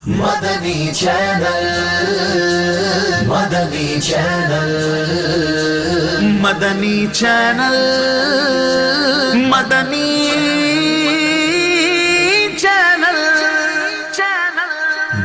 مدنی channel, مدنی channel, مدنی channel, مدنی channel,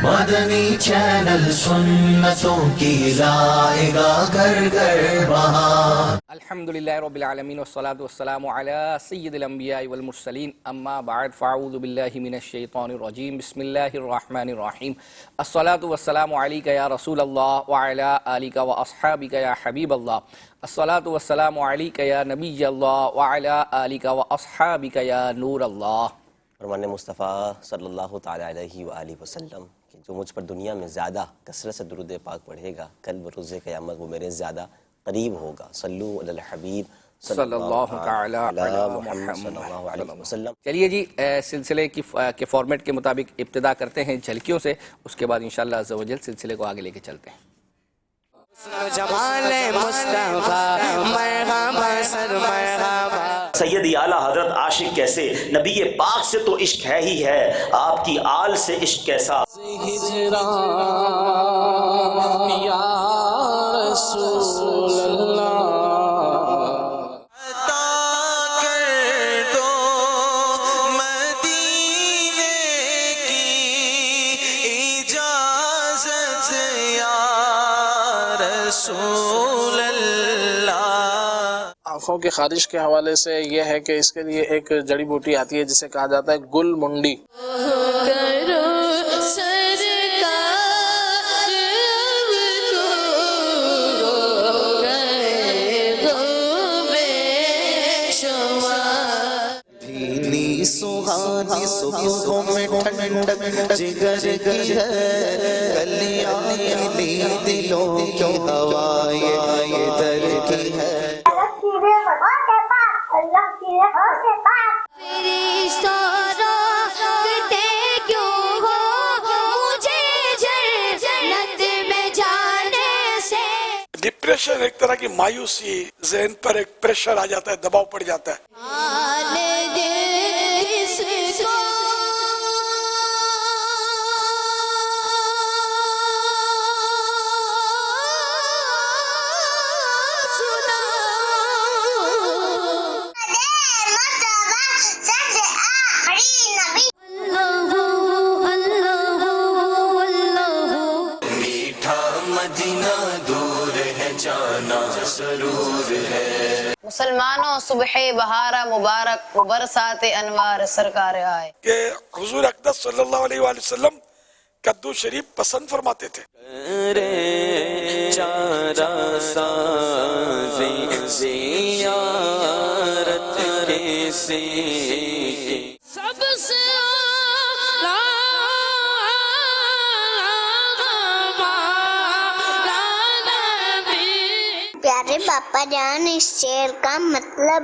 مدنی channel سنتوں کی لائے گا گھر گھر بہار۔ الحمدللہ رب العالمین والصلاة والسلام علی سید الانبیاء والمرسلین، اما بعد فاعوذ باللہ من الشیطان الرجیم، بسم اللہ الرحمن الرحیم۔ الصلاة والسلام علیک یا رسول اللہ وعلی آلک واصحابک یا حبیب اللہ، الصلاة والسلام علیک یا نبی اللہ وعلی آلک واصحابک یا نور اللہ۔ فرمان مصطفیٰ صلی اللہ تعالی علیہ وآلہ وسلم کہ جو مجھ پر دنیا میں زیادہ کثرت سے درود پاک پڑھے گا، کل بروز قیامت وہ میرے زیادہ قریب ہوگا۔ صلو علی الحبیب صلی اللہ تعالی علی محمد صلی اللہ علیہ وسلم۔ چلیے جی، سلسلے کے فارمیٹ کے مطابق ابتدا کرتے ہیں جھلکیوں سے، اس کے بعد انشاءاللہ عز و جل سلسلے کو آگے لے کے چلتے ہیں۔ سیدی اعلیٰ حضرت عاشق کیسے، نبی پاک سے تو عشق ہے ہی ہے، آپ کی آل سے عشق کیسا۔ یا رسول اللہ آنکھوں کی خارش کے حوالے سے یہ ہے کہ اس کے لیے ایک جڑی بوٹی آتی ہے جسے کہا جاتا ہے گل منڈی۔ سہانی صبحوں میں ٹھنڈک جگر کی ہے، گلیاں کھلی دلوں کی ہوائیں ادھر کی ہے۔ ڈپریشن ایک طرح کی مایوسی، ذہن پر ایک پریشر آ جاتا ہے، دباؤ پڑ جاتا ہے۔ مسلمانوں صبح بہارا مبارک، برسات انوار سرکار آئے کہ حضور اقدس صلی اللہ علیہ وآلہ وسلم کدو شریف پسند فرماتے تھے۔ چارہ سازی زیارت کسی سب سے پیارے باپا جان، اس شعر کا مطلب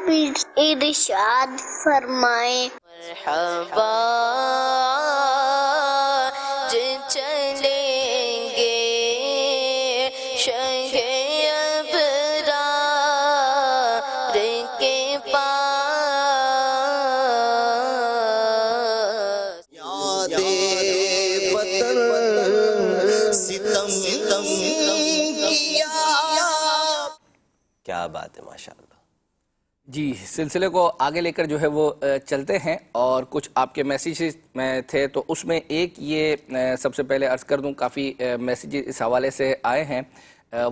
ارشاد فرمائیں۔ مرحبا چلیں گے شہ ابرار کے پاس، یاد وطن ستم کیا۔ کیا بات ہے، ماشاءاللہ۔ جی، سلسلے کو آگے لے کر جو ہے وہ چلتے ہیں، اور کچھ آپ کے میسیجز میں تھے تو اس میں ایک یہ سب سے پہلے عرض کر دوں، کافی میسیجز اس حوالے سے آئے ہیں۔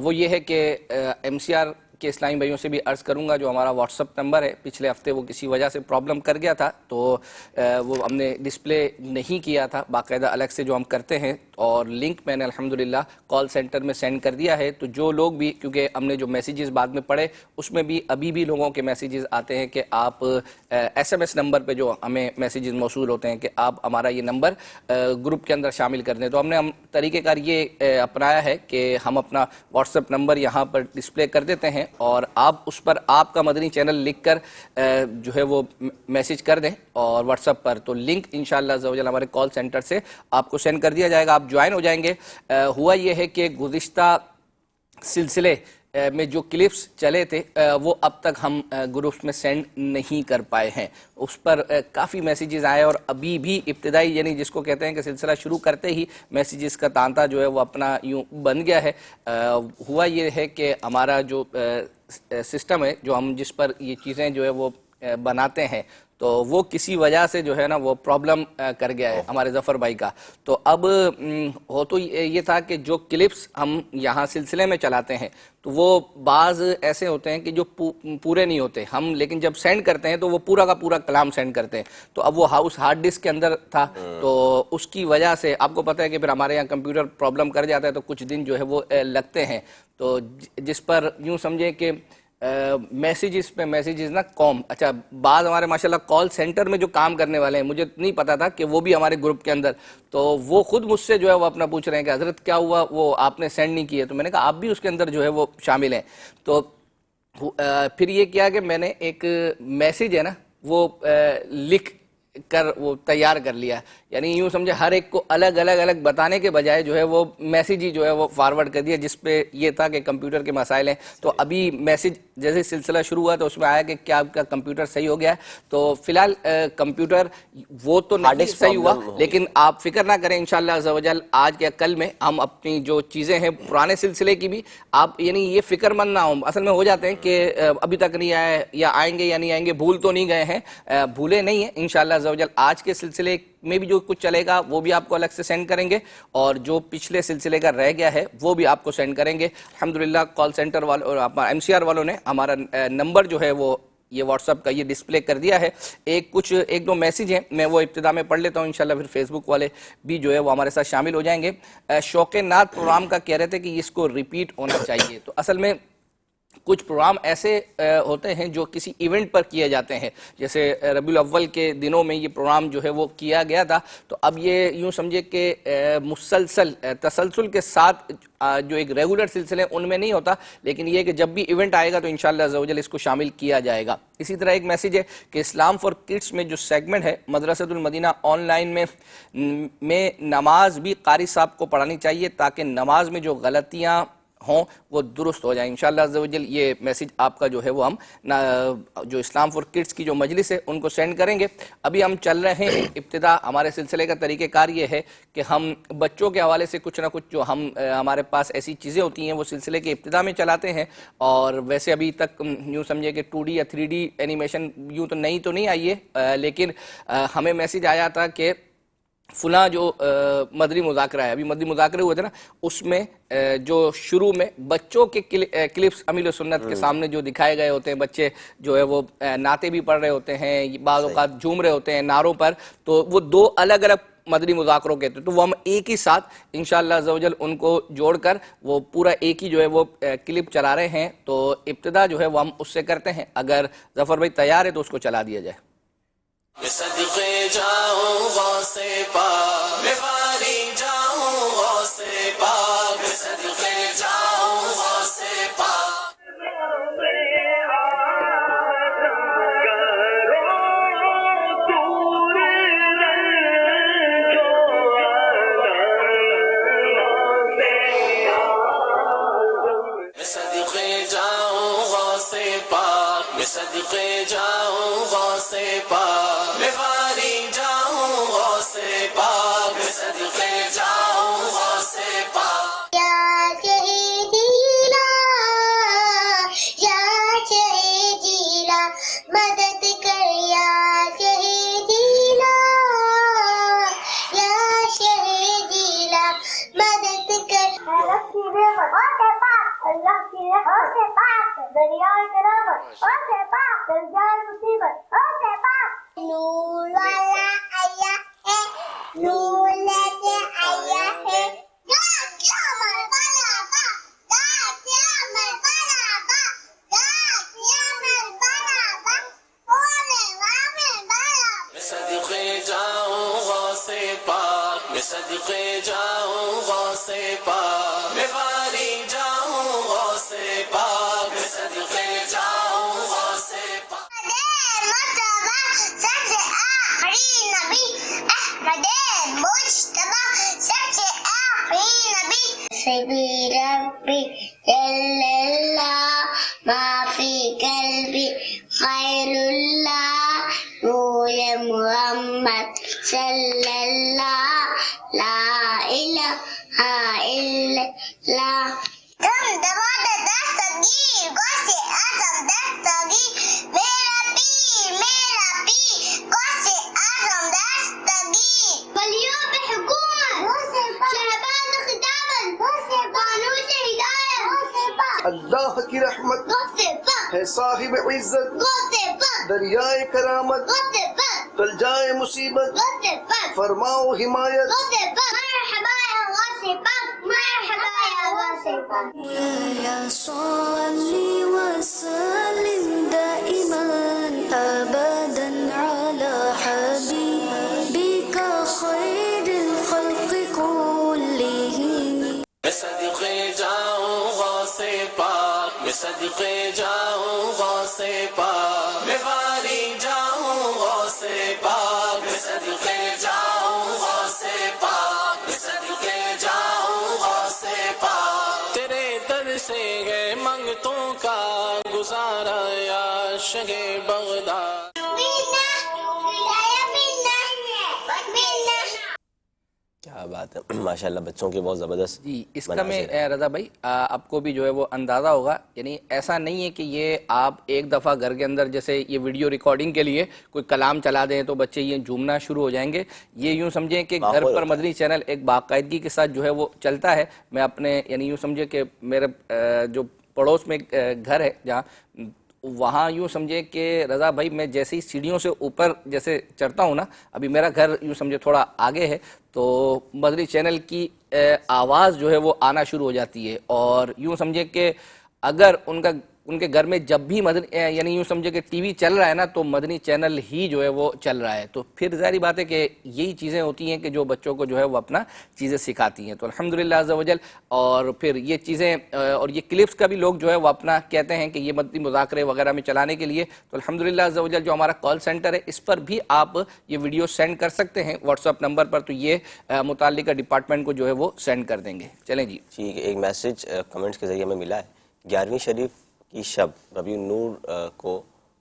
وہ یہ ہے کہ MCR کے اسلامی بھائیوں سے بھی عرض کروں گا، جو ہمارا واٹس اپ نمبر ہے، پچھلے ہفتے وہ کسی وجہ سے پرابلم کر گیا تھا تو وہ ہم نے ڈسپلے نہیں کیا تھا، باقاعدہ الگ سے جو ہم کرتے ہیں، اور لنک میں نے الحمدللہ کال سینٹر میں سینڈ کر دیا ہے۔ تو جو لوگ بھی، کیونکہ ہم نے جو میسیجز بعد میں پڑھے اس میں بھی ابھی بھی لوگوں کے میسیجز آتے ہیں کہ آپ SMS نمبر پہ جو ہمیں میسیجز موصول ہوتے ہیں کہ آپ ہمارا یہ نمبر گروپ کے اندر شامل کر دیں، تو ہم نے طریقہ کار یہ اپنایا ہے کہ ہم اپنا واٹس اپ نمبر یہاں پر ڈسپلے کر دیتے ہیں، اور آپ اس پر آپ کا مدنی چینل لکھ کر جو ہے وہ میسیج کر دیں، اور واٹس اپ پر تو لنک انشاءاللہ عز و جل ہمارے کال سینٹر سے آپ کو سینڈ کر دیا جائے گا، آپ جوائن ہو جائیں گے۔ ہوا یہ ہے کہ گزشتہ سلسلے میں جو کلپس چلے تھے وہ اب تک ہم گروپس میں سینڈ نہیں کر پائے ہیں. اس پر کافی میسیجز آئے اور ابھی بھی ابتدائی یعنی جس کو کہتے ہیں کہ سلسلہ شروع کرتے ہی میسیجز کا تانتا جو ہے وہ اپنا یوں بن گیا ہے. ہوا یہ ہے کہ ہمارا جو سسٹم ہے جو ہم جس پر یہ چیزیں جو ہے وہ بناتے ہیں تو وہ کسی وجہ سے جو ہے نا وہ پرابلم کر گیا ہے ہمارے ظفر بھائی کا. تو اب ہو تو یہ تھا کہ جو کلپس ہم یہاں سلسلے میں چلاتے ہیں تو وہ بعض ایسے ہوتے ہیں کہ جو پورے نہیں ہوتے ہم, لیکن جب سینڈ کرتے ہیں تو وہ پورا کا پورا کلام سینڈ کرتے ہیں. تو اب وہ اس ہارڈ ڈسک کے اندر تھا تو اس کی وجہ سے آپ کو پتہ ہے کہ پھر ہمارے یہاں کمپیوٹر پرابلم کر جاتا ہے تو کچھ دن جو ہے وہ لگتے ہیں. تو جس پر یوں سمجھیں کہ میسیجز پہ میسیجز نا اچھا بعض ہمارے ماشاءاللہ کال سینٹر میں جو کام کرنے والے ہیں مجھے نہیں پتا تھا کہ وہ بھی ہمارے گروپ کے اندر, تو وہ خود مجھ سے جو ہے وہ اپنا پوچھ رہے ہیں کہ حضرت کیا ہوا وہ آپ نے سینڈ نہیں کیے. تو میں نے کہا آپ بھی اس کے اندر جو ہے وہ شامل ہیں. تو پھر یہ کیا کہ میں نے ایک میسیج ہے نا وہ لکھ کر وہ تیار کر لیا, یعنی یوں سمجھے ہر ایک کو الگ الگ بتانے کے بجائے جو ہے وہ میسیج ہی جو ہے وہ فارورڈ کر دیا, جس پہ یہ تھا کہ کمپیوٹر کے مسائل ہیں. تو ابھی میسیج جیسے سلسلہ شروع ہوا تو اس میں آیا کہ کیا آپ کا کمپیوٹر صحیح ہو گیا ہے. تو فی الحال کمپیوٹر وہ تو نہیں صحیح ہوا, لیکن آپ فکر نہ کریں انشاءاللہ عز و جل آج یا کل میں ہم اپنی جو چیزیں ہیں پرانے سلسلے کی بھی آپ یعنی یہ فکر مند نہ ہوں. اصل میں ہو جاتے ہیں کہ ابھی تک نہیں آئے یا آئیں گے یا نہیں آئیں گے, بھول تو نہیں گئے ہیں, بھولے نہیں ہیں انشاءاللہ عز و جل. آج کے سلسلے میں بھی جو کچھ چلے گا وہ بھی آپ کو الگ سے سینڈ کریں گے اور جو پچھلے سلسلے کا رہ گیا ہے وہ بھی آپ کو سینڈ کریں گے. الحمدللہ کال سینٹر والوں اور MCR والوں نے ہمارا نمبر جو ہے وہ یہ واٹس ایپ کا یہ ڈسپلے کر دیا ہے. ایک دو میسیج ہیں میں وہ ابتدا میں پڑھ لیتا ہوں, انشاءاللہ پھر فیس بک والے بھی جو ہے وہ ہمارے ساتھ شامل ہو جائیں گے. شوق نعت پروگرام کا کہہ رہے تھے کہ اس کو ریپیٹ ہونا چاہیے. تو اصل میں کچھ پروگرام ایسے ہوتے ہیں جو کسی ایونٹ پر کیے جاتے ہیں, جیسے ربیع الاول کے دنوں میں یہ پروگرام جو ہے وہ کیا گیا تھا. تو اب یہ یوں سمجھے کہ تسلسل کے ساتھ جو ایک ریگولر سلسلے ان میں نہیں ہوتا, لیکن یہ کہ جب بھی ایونٹ آئے گا تو انشاءاللہ عز و جل اس کو شامل کیا جائے گا. اسی طرح ایک میسیج ہے کہ اسلام فار کڈس میں جو سیگمنٹ ہے مدرسۃ المدینہ آن لائن میں نماز بھی قاری صاحب کو پڑھانی چاہیے تاکہ نماز میں جو غلطیاں ہوں وہ درست ہو جائیں. انشاءاللہ عز و جل یہ میسیج آپ کا جو ہے وہ ہم جو اسلام فار کڈس کی جو مجلس ہے ان کو سینڈ کریں گے. ابھی ہم چل رہے ہیں ابتدا, ہمارے سلسلے کا طریقہ کار یہ ہے کہ ہم بچوں کے حوالے سے کچھ نہ کچھ جو ہمارے پاس ایسی چیزیں ہوتی ہیں وہ سلسلے کے ابتدا میں چلاتے ہیں. اور ویسے ابھی تک یوں سمجھے کہ 2D یا 3D اینیمیشن یوں تو نہیں آئی ہے, لیکن ہمیں میسیج آیا تھا کہ فلاں جو مدنی مذاکرہ ہے, ابھی مدنی مذاکرے ہوئے تھے نا, اس میں جو شروع میں بچوں کے کلپس امیل و سنت کے سامنے جو دکھائے گئے ہوتے ہیں, بچے جو ہے وہ نعتیں بھی پڑھ رہے ہوتے ہیں, بعض اوقات جھوم رہے ہوتے ہیں نعروں پر, تو وہ دو الگ الگ مدنی مذاکروں کے تھے. تو وہ ہم ایک ہی ساتھ انشاءاللہ عز و جل ان کو جوڑ کر وہ پورا ایک ہی جو ہے وہ کلپ چلا رہے ہیں. تو ابتدا جو ہے وہ ہم اس سے کرتے ہیں, اگر ظفر بھائی تیار ہے تو اس کو چلا دیا جائے. میں صدقے جاؤں غوث پاک, میں واری جاؤں غوث پاک, میں صدقے جاؤں غوث پاک. میں صدقے جاؤں غوث پاک, میں صدقے جاؤں غوث پاک, میں واری جاؤں غوث پاک, میں صدقے جاؤں غوث پاک. یا شہیدیلا مدد کر, یا شہیدیلا مدد کر. اللہ کی رحمت سے پاک دریائے کرامت, اور سے پاک درجائے مصیبت, اور سے پاک نور والا آیا ہے, نور لے کے آیا ہے. میں صدقے جاؤں غوث پاک, میں صدقے جاؤں غوث پاک, میں واری جاؤں غوث پاک, میں صدقے جاؤں غوث پاک. سب سے آخری نبی احمد مجتبی, سب سے آخری نبی سبی ربی جل اللہ إلا دم دماد دستگیر گوشت اعظم دستگیر میرا پیر گوشت اعظم دستگیر ولیوم حکومت شہباز خطابت قانون ہدایت اللہ کی رحمت ہے صاحب عزت دریائے کرامت ٹل جائے مصیبت فرماؤ حمایت مرحبا یا غوث پاک مرحبا یا غوث پاک يا صلي وسلم دائما أبدا على حبيبك خير الخلق كلهم میں صدقے جاؤں غوث پاک میں صدقے جاؤں غوث پاک میں واری جاؤں غوث پاک میں صدقے جاؤں غوث پاک میں صدقے جاؤں غوث پاک تیرے در سے ہے منگتوں کا گزارا یا شہ بغداد کیا بات ہے، ماشاءاللہ بچوں کی بہت زبردست جی اس کا میں رضا بھائی آپ کو بھی جو ہے وہ اندازہ ہوگا، یعنی ایسا نہیں ہے کہ یہ آپ ایک دفعہ گھر کے اندر جیسے یہ ویڈیو ریکارڈنگ کے لیے کوئی کلام چلا دیں تو بچے یہ جھومنا شروع ہو جائیں گے. یہ یوں سمجھیں کہ گھر پر مدنی چینل ایک باقاعدگی کے ساتھ جو ہے وہ چلتا ہے. میں اپنے یعنی یوں سمجھے کہ میرے جو پڑوس میں گھر ہے جہاں، وہاں یوں سمجھے کہ رضا بھائی میں جیسے ہی سیڑھیوں سے اوپر جیسے چڑھتا ہوں نا، ابھی میرا گھر یوں سمجھے تھوڑا آگے ہے، تو مدنی چینل کی آواز جو ہے وہ آنا شروع ہو جاتی ہے. اور یوں سمجھے کہ اگر ان کے گھر میں جب بھی مدنی یعنی یوں سمجھے کہ ٹی وی چل رہا ہے نا تو مدنی چینل ہی جو ہے وہ چل رہا ہے، تو پھر ظاہری بات ہے کہ یہی چیزیں ہوتی ہیں کہ جو بچوں کو جو ہے وہ اپنا چیزیں سکھاتی ہیں. تو الحمدللہ عز و جل. اور پھر یہ چیزیں اور یہ کلپس کا بھی لوگ جو ہے وہ اپنا کہتے ہیں کہ یہ مدنی مذاکرے وغیرہ میں چلانے کے لیے، تو الحمدللہ عز و جل جو ہمارا کال سینٹر ہے اس پر بھی آپ یہ ویڈیو سینڈ کر سکتے ہیں واٹس ایپ نمبر پر، تو یہ متعلقہ ڈپارٹمنٹ کو جو ہے وہ سینڈ کر دیں گے. چلیں جی ٹھیک ہے. ایک میسج کمنٹس کے ذریعے ہمیں ملا ہے. 11ویں شریف کی شب ربیع النور کو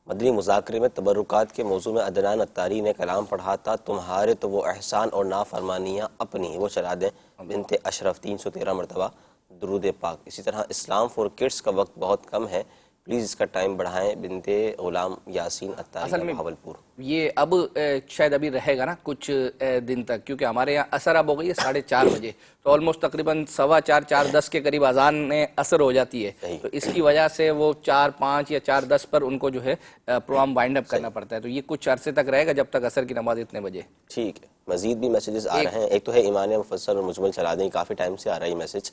مدنی مذاکرے میں تبرکات کے موضوع میں عدنان عطاری نے کلام پڑھا تھا، تمہارے تو وہ احسان اور نافرمانیاں اپنی وہ چلا دیں بنت اشرف 313 مرتبہ درود پاک. اسی طرح اسلام فور کڈس کا وقت بہت کم ہے، پلیز اس کا ٹائم بڑھائیں. بنت غلام یاسین عطاری بہاولپور. یہ اب شاید ابھی رہے گا نا کچھ دن تک، کیونکہ ہمارے یہاں عصر اب ہو گئی ہے 4:30 بجے، تو آلموسٹ تقریباً 4:15 4:10 کے قریب اذان میں عصر ہو جاتی ہے، تو اس کی وجہ سے وہ 4:05 یا 4:10 پر ان کو جو ہے پروگرام وائنڈ اپ کرنا پڑتا ہے. تو یہ کچھ عرصے تک رہے گا جب تک عصر کی نماز اتنے بجے. ٹھیک ہے. مزید بھی میسیجز آ رہے ہیں. ایک تو ہے ایمان مفصل اور مجمل چلا دیں، کافی ٹائم سے آ رہا ہے میسج،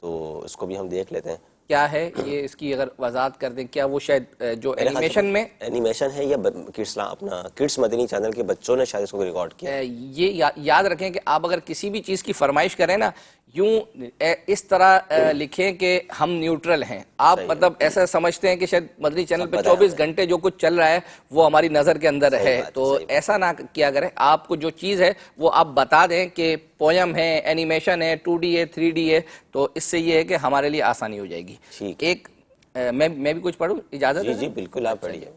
تو اس کو بھی ہم دیکھ لیتے ہیں. کیا ہے یہ، اس کی اگر وضاحت کر دیں. کیا وہ شاید جو اینیمیشن میں اینیمیشن ہے یا کڈس اپنا کڈس مدنی چینل کے بچوں نے شاید اس کو ریکارڈ کیا؟ یہ یاد رکھیں کہ آپ اگر کسی بھی چیز کی فرمائش کریں نا، یوں اس طرح لکھیں کہ ہم نیوٹرل ہیں. آپ مطلب ایسا سمجھتے ہیں کہ شاید مدنی چینل پہ 24 گھنٹے جو کچھ چل رہا ہے وہ ہماری نظر کے اندر ہے، تو ایسا نہ کیا کریں. آپ کو جو چیز ہے وہ آپ بتا دیں کہ پویم ہے، اینیمیشن ہے، 2D ہے، 3D ہے، تو اس سے یہ ہے کہ ہمارے لیے آسانی ہو جائے گی. ایک میں بھی کچھ پڑھوں، اجازت ہے؟ جی بالکل آپ پڑھیے.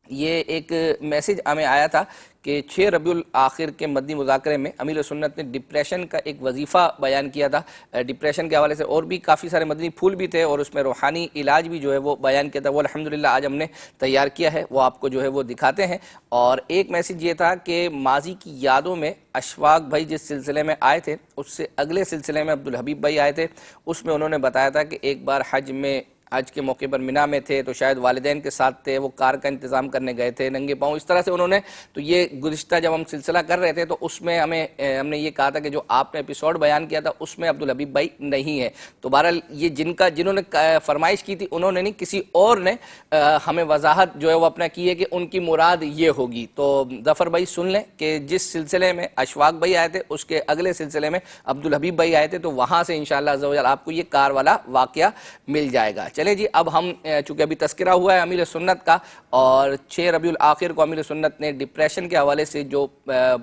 یہ ایک میسج ہمیں آیا تھا کہ 6 ربیع الاخر کے مدنی مذاکرے میں امیر سنت نے ڈپریشن کا ایک وظیفہ بیان کیا تھا. ڈپریشن کے حوالے سے اور بھی کافی سارے مدنی پھول بھی تھے اور اس میں روحانی علاج بھی جو ہے وہ بیان کیا تھا. وہ الحمدللہ آج ہم نے تیار کیا ہے، وہ آپ کو جو ہے وہ دکھاتے ہیں. اور ایک میسج یہ تھا کہ ماضی کی یادوں میں اشفاق بھائی جس سلسلے میں آئے تھے، اس سے اگلے سلسلے میں عبدالحبیب بھائی آئے تھے. اس میں انہوں نے بتایا تھا کہ ایک بار حج کے موقع پر مینا میں تھے، تو شاید والدین کے ساتھ تھے، وہ کار کا انتظام کرنے گئے تھے ننگے پاؤں. اس طرح سے انہوں نے، تو یہ گزشتہ جب ہم سلسلہ کر رہے تھے تو اس میں ہم نے یہ کہا تھا کہ جو آپ نے ایپیسوڈ بیان کیا تھا اس میں عبدالحبیب بھائی نہیں ہے. تو بہرحال یہ جنہوں نے فرمائش کی تھی انہوں نے نہیں، کسی اور نے ہمیں وضاحت جو ہے وہ اپنا کی ہے کہ ان کی مراد یہ ہوگی. تو ظفر بھائی سن لیں کہ جس سلسلے میں اشفاق بھائی آئے تھے اس کے اگلے سلسلے میں عبدالحبیب بھائی آئے تھے، تو وہاں سے انشاءاللہ عز و جل آپ کو یہ کار والا واقعہ مل جائے گا. چلیں جی، اب ہم چونکہ ابھی تذکرہ ہوا ہے امیر سنت کا، اور 6 ربیع الاخر کو امیر سنت نے ڈپریشن کے حوالے سے جو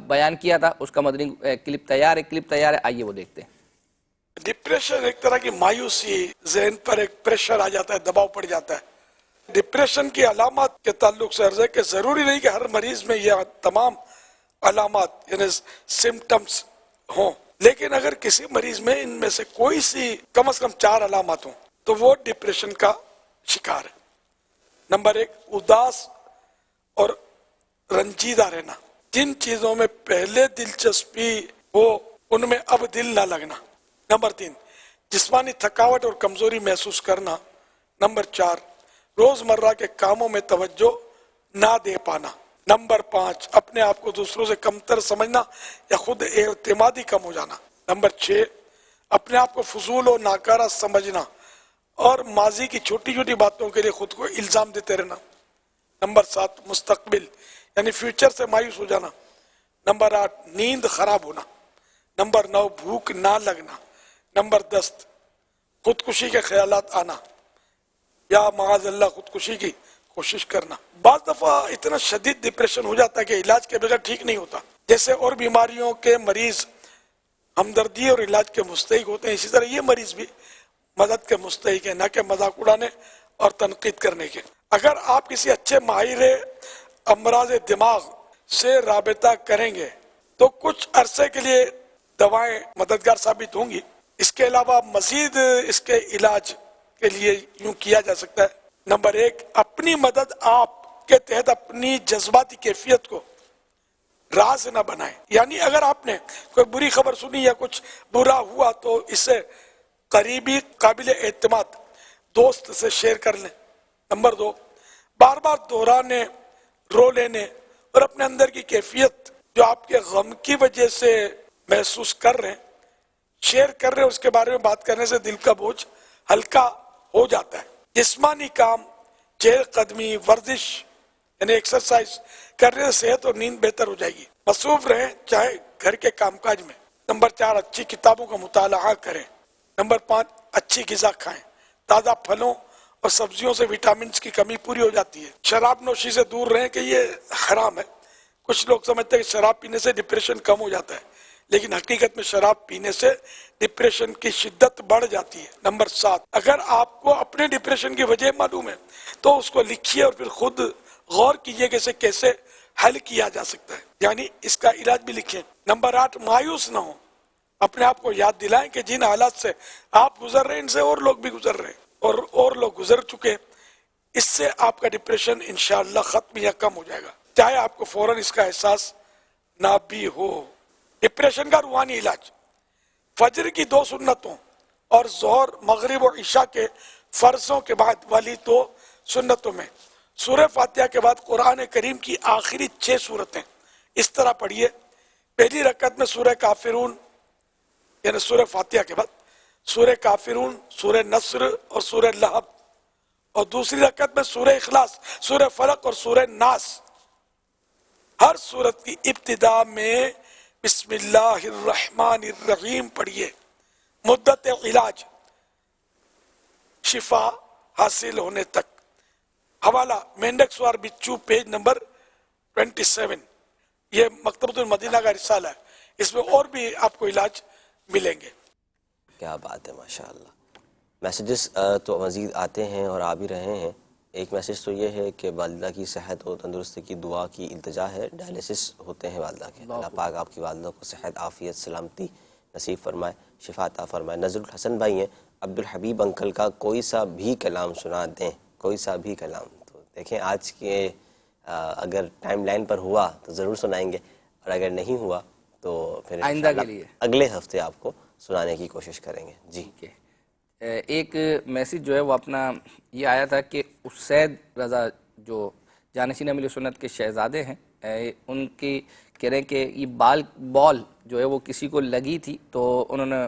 بیان کیا تھا اس کا مدنی کلپ تیار ہے، آئیے وہ دیکھتے ہیں. ڈپریشن ایک طرح کی مایوسی، ذہن پر ایک پریشر آ جاتا ہے، دباؤ پڑ جاتا ہے. ڈپریشن کی علامات کے تعلق سے عرض ہے کہ ضروری نہیں کہ ہر مریض میں یہ تمام علامات یعنی سمٹمز ہوں. لیکن اگر کسی مریض میں ان میں سے کوئی سی کم از کم 4 علامات ہوں تو وہ ڈپریشن کا شکار ہے۔ نمبر 1، اداس اور رنجیدہ رہنا، جن چیزوں میں پہلے دلچسپی ہو ان میں اب دل نہ لگنا۔ نمبر 3، جسمانی تھکاوٹ اور کمزوری محسوس کرنا۔ نمبر 4، روزمرہ کے کاموں میں توجہ نہ دے پانا۔ نمبر 5، اپنے آپ کو دوسروں سے کمتر سمجھنا یا خود اعتمادی کم ہو جانا۔ نمبر 6، اپنے آپ کو فضول اور ناکارہ سمجھنا اور ماضی کی چھوٹی چھوٹی باتوں کے لیے خود کو الزام دیتے رہنا۔ نمبر 7، مستقبل یعنی فیوچر سے مایوس ہو جانا۔ نمبر 8، نیند خراب ہونا۔ نمبر 9، بھوک نہ لگنا۔ نمبر 10، خودکشی کے خیالات آنا یا معاذ اللہ خودکشی کی کوشش کرنا۔ بعض دفعہ اتنا شدید ڈپریشن ہو جاتا ہے کہ علاج کے بغیر ٹھیک نہیں ہوتا۔ جیسے اور بیماریوں کے مریض ہمدردی اور علاج کے مستحق ہوتے ہیں، اسی طرح یہ مریض بھی مدد کے مستحق ہیں، نہ کہ مذاق اڑانے اور تنقید کرنے کے۔ اگر آپ کسی اچھے ماہر امراض دماغ سے رابطہ کریں گے تو کچھ عرصے کے لیے دوائیں مددگار ثابت ہوں گی۔ اس کے علاوہ مزید اس کے علاج کے لیے یوں کیا جا سکتا ہے۔ نمبر 1، اپنی مدد آپ کے تحت اپنی جذباتی کیفیت کو راز نہ بنائیں، یعنی اگر آپ نے کوئی بری خبر سنی یا کچھ برا ہوا تو اسے قریبی قابل اعتماد دوست سے شیئر کر لیں۔ نمبر 2، بار بار دہرانے، رو لینے اور اپنے اندر کی کیفیت جو آپ کے غم کی وجہ سے محسوس کر رہے ہیں شیئر کر رہے ہیں، اس کے بارے میں بات کرنے سے دل کا بوجھ ہلکا ہو جاتا ہے۔ جسمانی کام، چہل قدمی، ورزش یعنی ایکسرسائز کرنے سے صحت اور نیند بہتر ہو جائے گی۔ مصروف رہیں چاہے گھر کے کام کاج میں۔ نمبر 4، اچھی کتابوں کا مطالعہ کریں۔ نمبر 5، اچھی غذا کھائیں۔ تازہ پھلوں اور سبزیوں سے وٹامنز کی کمی پوری ہو جاتی ہے۔ شراب نوشی سے دور رہیں کہ یہ حرام ہے۔ کچھ لوگ سمجھتے ہیں کہ شراب پینے سے ڈپریشن کم ہو جاتا ہے، لیکن حقیقت میں شراب پینے سے ڈپریشن کی شدت بڑھ جاتی ہے۔ نمبر 7، اگر آپ کو اپنے ڈپریشن کی وجہ معلوم ہے تو اس کو لکھیے اور پھر خود غور کیجئے کہ اسے کیسے حل کیا جا سکتا ہے، یعنی اس کا علاج بھی لکھیں۔ نمبر 8، مایوس نہ ہوں، اپنے آپ کو یاد دلائیں کہ جن حالات سے آپ گزر رہے ہیں ان سے اور لوگ بھی گزر رہے ہیں اور لوگ گزر چکے۔ اس سے آپ کا ڈپریشن انشاءاللہ ختم یا کم ہو جائے گا، چاہے آپ کو فوراً اس کا احساس نہ بھی ہو۔ ڈپریشن کا روحانی علاج، فجر کی 2 سنتوں اور ظہر، مغرب اور عشاء کے فرضوں کے بعد والی 2 سنتوں میں سورہ فاتحہ کے بعد قرآن کریم کی آخری 6 سورتیں اس طرح پڑھیے۔ پہلی رکعت میں سورہ کافرون یعنی سورہ فاتحہ کے بعد سورہ کافرون، سورہ نصر اور سورہ لہب، اور دوسری رکعت میں سورہ اخلاص، سورہ فلق اور سورہ ناس۔ ہر سورت کی ابتدا میں بسم اللہ الرحمن الرحیم پڑھیے۔ مدت علاج شفا حاصل ہونے تک۔ حوالہ مینڈک سوار بچو، پیج نمبر 27۔ یہ مکتبۃ المدینہ کا رسالہ ہے، اس میں اور بھی آپ کو علاج ملیں گے۔ کیا بات ہے، ماشاءاللہ۔ میسیجز تو مزید آتے ہیں اور آ بھی رہے ہیں۔ ایک میسیج تو یہ ہے کہ والدہ کی صحت و تندرستی کی دعا کی التجا ہے، ڈائلیسس ہوتے ہیں والدہ کے، اللہ پاک آپ کی والدہ کو صحت، عافیت، سلامتی نصیب فرمائے، شفا عطا فرمائے۔ نظر الحسن بھائی ہیں، عبدالحبیب انکل کا کوئی سا بھی کلام سنا دیں، کوئی سا بھی کلام۔ تو دیکھیں آج کے اگر ٹائم لائن پر ہوا تو ضرور سنائیں گے، اور اگر نہیں ہوا تو پھر آئندہ کے لیے اگلے ہفتے آپ کو سنانے کی کوشش کریں گے۔ جی ایک میسیج جو ہے وہ اپنا یہ آیا تھا کہ اسید رضا جو جانشین امیل سنت کے شہزادے ہیں، ان کی کہہ رہے ہیں کہ یہ بال جو ہے وہ کسی کو لگی تھی، تو انہوں نے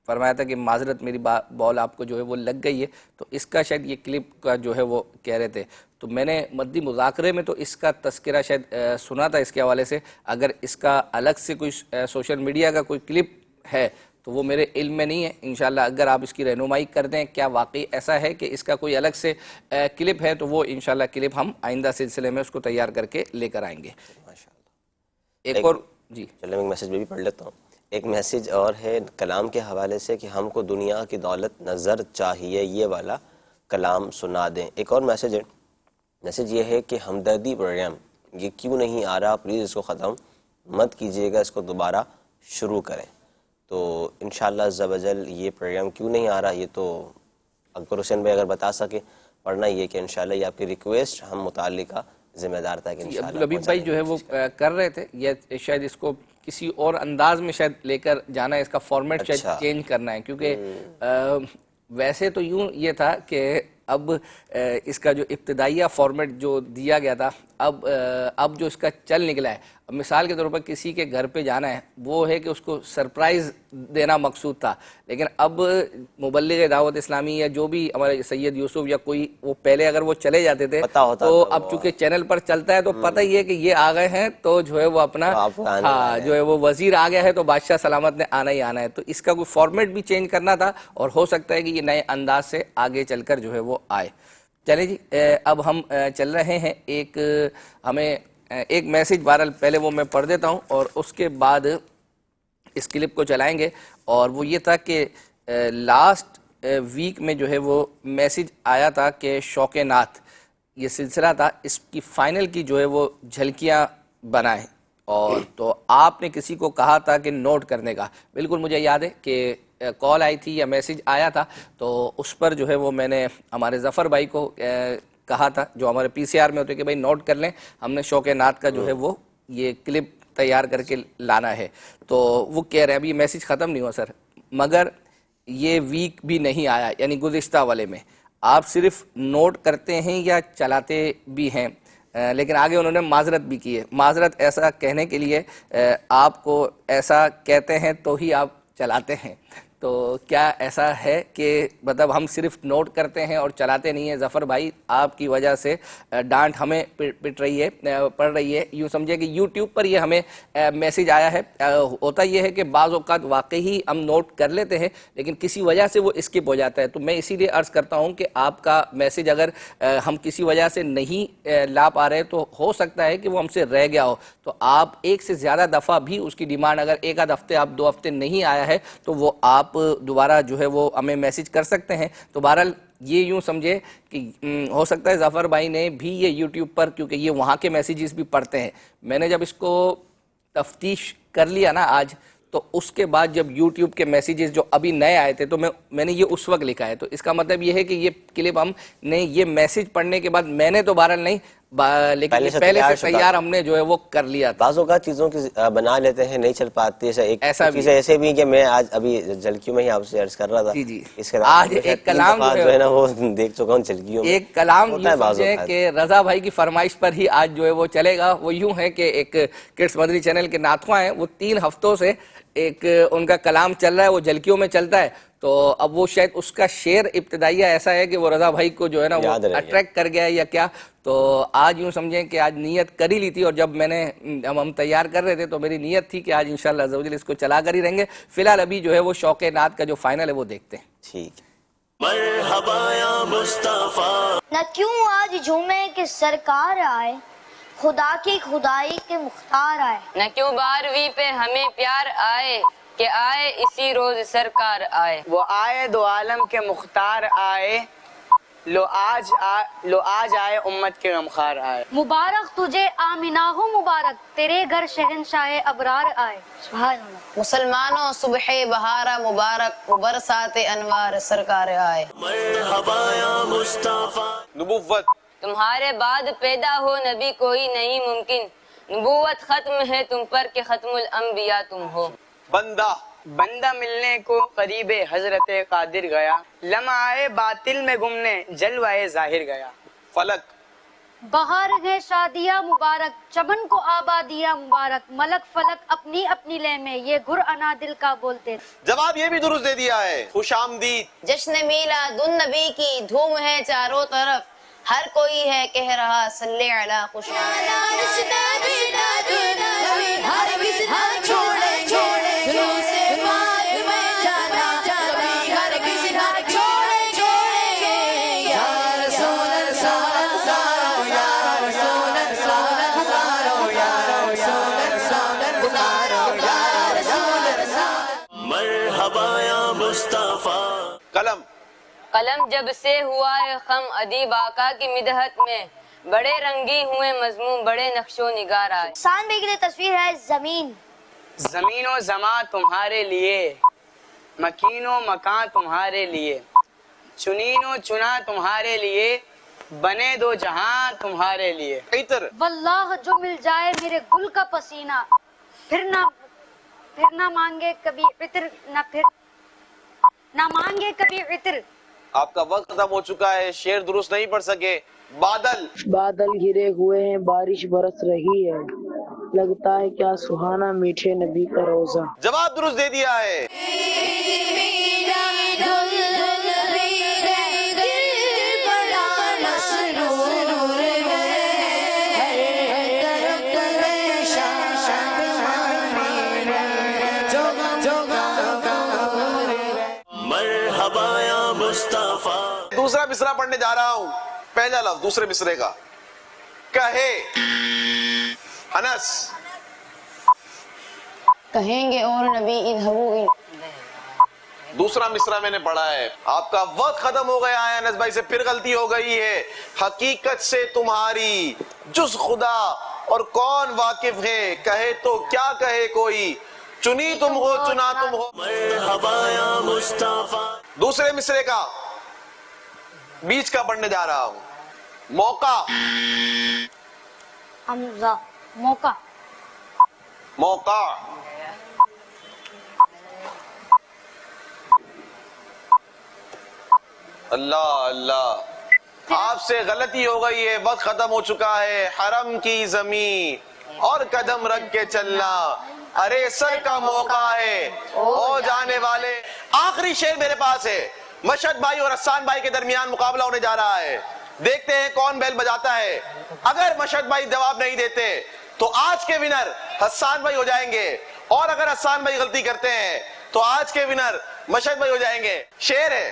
فرمایا تھا کہ معذرت میری بال آپ کو جو ہے وہ لگ گئی ہے، تو اس کا شاید یہ کلپ کا جو ہے وہ کہہ رہے تھے۔ تو میں نے مدی مذاکرے میں تو اس کا تذکرہ شاید سنا تھا اس کے حوالے سے، اگر اس کا الگ سے کوئی سوشل میڈیا کا کوئی کلپ ہے تو وہ میرے علم میں نہیں ہے۔ انشاءاللہ اگر آپ اس کی رہنمائی کر دیں کیا واقعی ایسا ہے کہ اس کا کوئی الگ سے کلپ ہے تو وہ انشاءاللہ کلپ ہم آئندہ سلسلے میں اس کو تیار کر کے لے کر آئیں گے۔ ایک اور جی چلیں ایک میسیج میں بھی پڑھ لیتا ہوں۔ ایک میسیج اور ہے کلام کے حوالے سے کہ ہم کو دنیا کی دولت نظر چاہیے، یہ والا کلام سنا دیں۔ ایک اور میسیج ہے، میسیج یہ ہے کہ ہمدردی پروگرام یہ کیوں نہیں آ رہا، پلیز اس کو ختم مت کیجیے گا، اس کو دوبارہ شروع کریں۔ تو انشاءاللہ عز و جل یہ پروگرام کیوں نہیں آ رہا یہ تو اکبر حسین بھائی اگر بتا سکے، ورنہ یہ کہ انشاءاللہ یہ آپ کی ریکویسٹ ہم متعلقہ ذمہ دار تھا کہ انشاءاللہ عبدالحبیب بھائی جو ہے وہ کر رہے تھے، یا شاید اس کو کسی اور انداز میں شاید لے کر جانا ہے، اس کا فارمیٹ شاید چینج کرنا ہے، کیونکہ ویسے تو یوں یہ تھا کہ اب اس کا جو ابتدائیہ فارمیٹ جو دیا گیا تھا اب جو اس کا چل نکلا ہے، اب مثال کے طور پر کسی کے گھر پہ جانا ہے، وہ ہے کہ اس کو سرپرائز دینا مقصود تھا، لیکن اب مبلغ دعوت اسلامی یا جو بھی ہمارے سید یوسف یا کوئی وہ پہلے اگر وہ چلے جاتے تھے تو اب چونکہ چینل پر چلتا ہے تو پتہ ہی ہے کہ یہ آ گئے ہیں تو جو ہے وہ اپنا جو ہے وہ وزیر آ گیا ہے تو بادشاہ سلامت نے آنا ہی آنا ہے، تو اس کا کوئی فارمیٹ بھی چینج کرنا تھا اور ہو سکتا ہے کہ یہ نئے انداز سے آگے چل کر جو ہے وہ آئے۔ چلیں جی، اب ہم چل رہے ہیں ہمیں ایک میسیج بہرحال پہلے وہ میں پڑھ دیتا ہوں اور اس کے بعد اس کلپ کو چلائیں گے، اور وہ یہ تھا کہ لاسٹ ویک میں جو ہے وہ میسیج آیا تھا کہ شوق نعت یہ سلسلہ تھا، اس کی فائنل کی جو ہے وہ جھلکیاں بنائیں، اور تو آپ نے کسی کو کہا تھا کہ نوٹ کرنے کا، بالکل مجھے یاد ہے کہ کال آئی تھی یا میسیج آیا تھا، تو اس پر جو ہے وہ میں نے ہمارے ظفر بھائی کو کہا تھا جو ہمارے پی سی آر میں ہوتے کہ بھائی نوٹ کر لیں، ہم نے شوق نعت کا جو ہے وہ یہ کلپ تیار کر کے لانا ہے، تو وہ کہہ رہے ہیں ابھی میسیج ختم نہیں ہوا سر، مگر یہ ویک بھی نہیں آیا، یعنی گزشتہ والے میں آپ صرف نوٹ کرتے ہیں یا چلاتے بھی ہیں، لیکن آگے انہوں نے معذرت بھی کی ہے، معذرت ایسا کہنے کے لیے آپ کو ایسا کہتے ہیں تو ہی آپ چلاتے ہیں، تو کیا ایسا ہے کہ مطلب ہم صرف نوٹ کرتے ہیں اور چلاتے نہیں ہیں؟ ظفر بھائی آپ کی وجہ سے ڈانٹ ہمیں پڑ رہی ہے، یوں سمجھے کہ یوٹیوب پر یہ ہمیں میسیج آیا ہے، ہوتا یہ ہے کہ بعض اوقات واقعی ہم نوٹ کر لیتے ہیں لیکن کسی وجہ سے وہ اسکپ ہو جاتا ہے، تو میں اسی لیے عرض کرتا ہوں کہ آپ کا میسیج اگر ہم کسی وجہ سے نہیں لا پا رہے تو ہو سکتا ہے کہ وہ ہم سے رہ گیا ہو، تو آپ ایک سے زیادہ دفعہ بھی اس کی ڈیمانڈ، اگر ایک آدھ ہفتے آپ 2 ہفتے نہیں آیا ہے تو وہ آپ دوبارہ جو ہے وہ ہمیں میسیج کر سکتے ہیں، تو بہرحال یہ یوں سمجھے کہ ہو سکتا ہے ظفر بھائی نے بھی یہ یوٹیوب پر، کیونکہ یہ وہاں کے میسیجز بھی پڑھتے ہیں، میں نے جب اس کو تفتیش کر لیا نا آج، تو اس کے بعد جب یوٹیوب کے میسیجز جو ابھی نئے آئے تھے تو میں نے یہ اس وقت لکھا ہے، تو اس کا مطلب یہ ہے کہ یہ کلپ ہم نے یہ میسیج پڑھنے کے بعد میں نے تو بہرحال نہیں، لیکن پہلے سے تیار ہم نے جو ہے وہ کر لیا تھا۔ بعض اوقات چیزوں کی بنا لیتے ہیں نہیں چل پاتی، ایسا چیزیں ایسے بھی کہ میں آج ابھی جھلکیوں میں ہی آپ سے عرض کر رہا تھا، اس کے آج ایک کلام جو ہے نا وہ دیکھ چکا ہوں جھلکیوں میں، ایک کلام یہ سمجھے کہ رضا بھائی کی فرمائش پر ہی آج جو ہے وہ چلے گا، وہ یوں ہے کہ ایک کڈس مدنی چینل کے ناتخواں ہیں، وہ 3 ہفتوں سے ایک ان کا کلام چل رہا ہے، وہ جھلکیوں میں چلتا ہے، تو اب وہ شاید اس کا شعر ابتدائیہ ایسا ہے کہ وہ رضا بھائی کو جو ہے نا وہ اٹریکٹ کر گیا ہے یا کیا، تو آج یوں سمجھیں کہ آج نیت کر ہی لی تھی، اور جب میں نے ہم تیار کر رہے تھے تو میری نیت تھی کہ آج انشاءاللہ عز و جل اس کو چلا کر ہی رہیں گے، فی الحال ابھی جو ہے وہ شوق نعت کا جو فائنل ہے وہ دیکھتے ہیں۔ ٹھیک، مرحبا یا مصطفیٰ، نہ کیوں آج جمعے کے سرکار آئے، خدا کی خدائی کے مختار آئے، نہ کیوں 12ویں پہ ہمیں پیار آئے کہ آئے اسی روز سرکار آئے، وہ آئے دو عالم کے مختار آئے، لو آج آئے امت کے غمخوار آئے، مبارک تجھے آمینہ ہو مبارک، تیرے گھر شہنشاہ ابرار آئے، سبحان اللہ۔ مسلمانوں صبح بہارا مبارک، برسات انوار سرکار آئے۔ مرحبا یا مصطفیٰ، نبوت تمہارے بعد پیدا ہو نبی کوئی نہیں ممکن، نبوت ختم ہے تم پر کہ ختم الانبیاء تم ہو، بندہ ملنے کو قریب حضرت قادر گیا، لمعائے باطل میں گمنے جلوائے ظاہر گیا، فلک بہار ہے شادیہ مبارک، چمن کو آبادیہ مبارک، ملک فلک اپنی اپنی لے میں یہ گر انا دل کا بولتے، جواب یہ بھی درست دے دیا ہے، خوش آمدید، جشن میلاد النبی کی دھوم ہے چاروں طرف، ہر کوئی ہے کہہ رہا صلی علی خوش مرحبا یا مصطفیٰ، قلم جب سے ہوا ہے خم ادیب آقا کی مدحت میں، بڑے رنگی ہوئے مضمون بڑے نقش و نگار آئے، سان بے کے لیے تصویر ہے زمین، زمین و زماں تمہارے لیے، مکین و مکان تمہارے لیے، چنین و چنا تمہارے لیے، بنے دو جہاں تمہارے لیے. عطر. واللہ جو مل جائے میرے گل کا پسینہ، پھر نہ مانگے کبھی عطر، نہ مانگے کبھی عطر. آپ کا وقت ختم ہو چکا ہے، شعر درست نہیں پڑھ سکے. بادل. بادل گرے ہوئے ہیں، بارش برس رہی ہے، لگتا ہے کیا سہانا میٹھے نبی کا روزہ. جواب درست دے دیا ہے. دوسرا مصرع پڑھنے جا رہا ہوں. پہلا لفظ دوسرے مصرے کا. کہے. انس. کہیں گے اور نبی اذہبوا. دوسرا مصرع میں نے پڑھا ہے. آپ کا وقت ختم ہو گیا ہے. انس بھائی سے پھر غلطی ہو گئی ہے. حقیقت سے تمہاری جز خدا اور کون واقف ہے، کہے تو کیا کہے کوئی، چنی تم ہو چنا تم ہو. مرحبا یا مصطفیٰ. دوسرے مصرے کا بیچ کا پڑھنے جا رہا ہوں. موقع. حمزہ. موقع. موقع. اللہ اللہ، آپ سے غلطی ہو گئی ہے، وقت ختم ہو چکا ہے. حرم کی زمین اور قدم رکھ کے چلنا، ارے سر کا موقع ہے او جانے والے. آخری شعر میرے پاس ہے. مشہد بھائی اور حسان بھائی کے درمیان مقابلہ ہونے جا رہا ہے. دیکھتے ہیں کون بیل بجاتا ہے. اگر مشہد بھائی جواب نہیں دیتے تو آج کے ونر حسان بھائی ہو جائیں گے، اور اگر حسان بھائی غلطی کرتے ہیں تو آج کے ونر مشہد بھائی ہو جائیں گے. شعر ہے.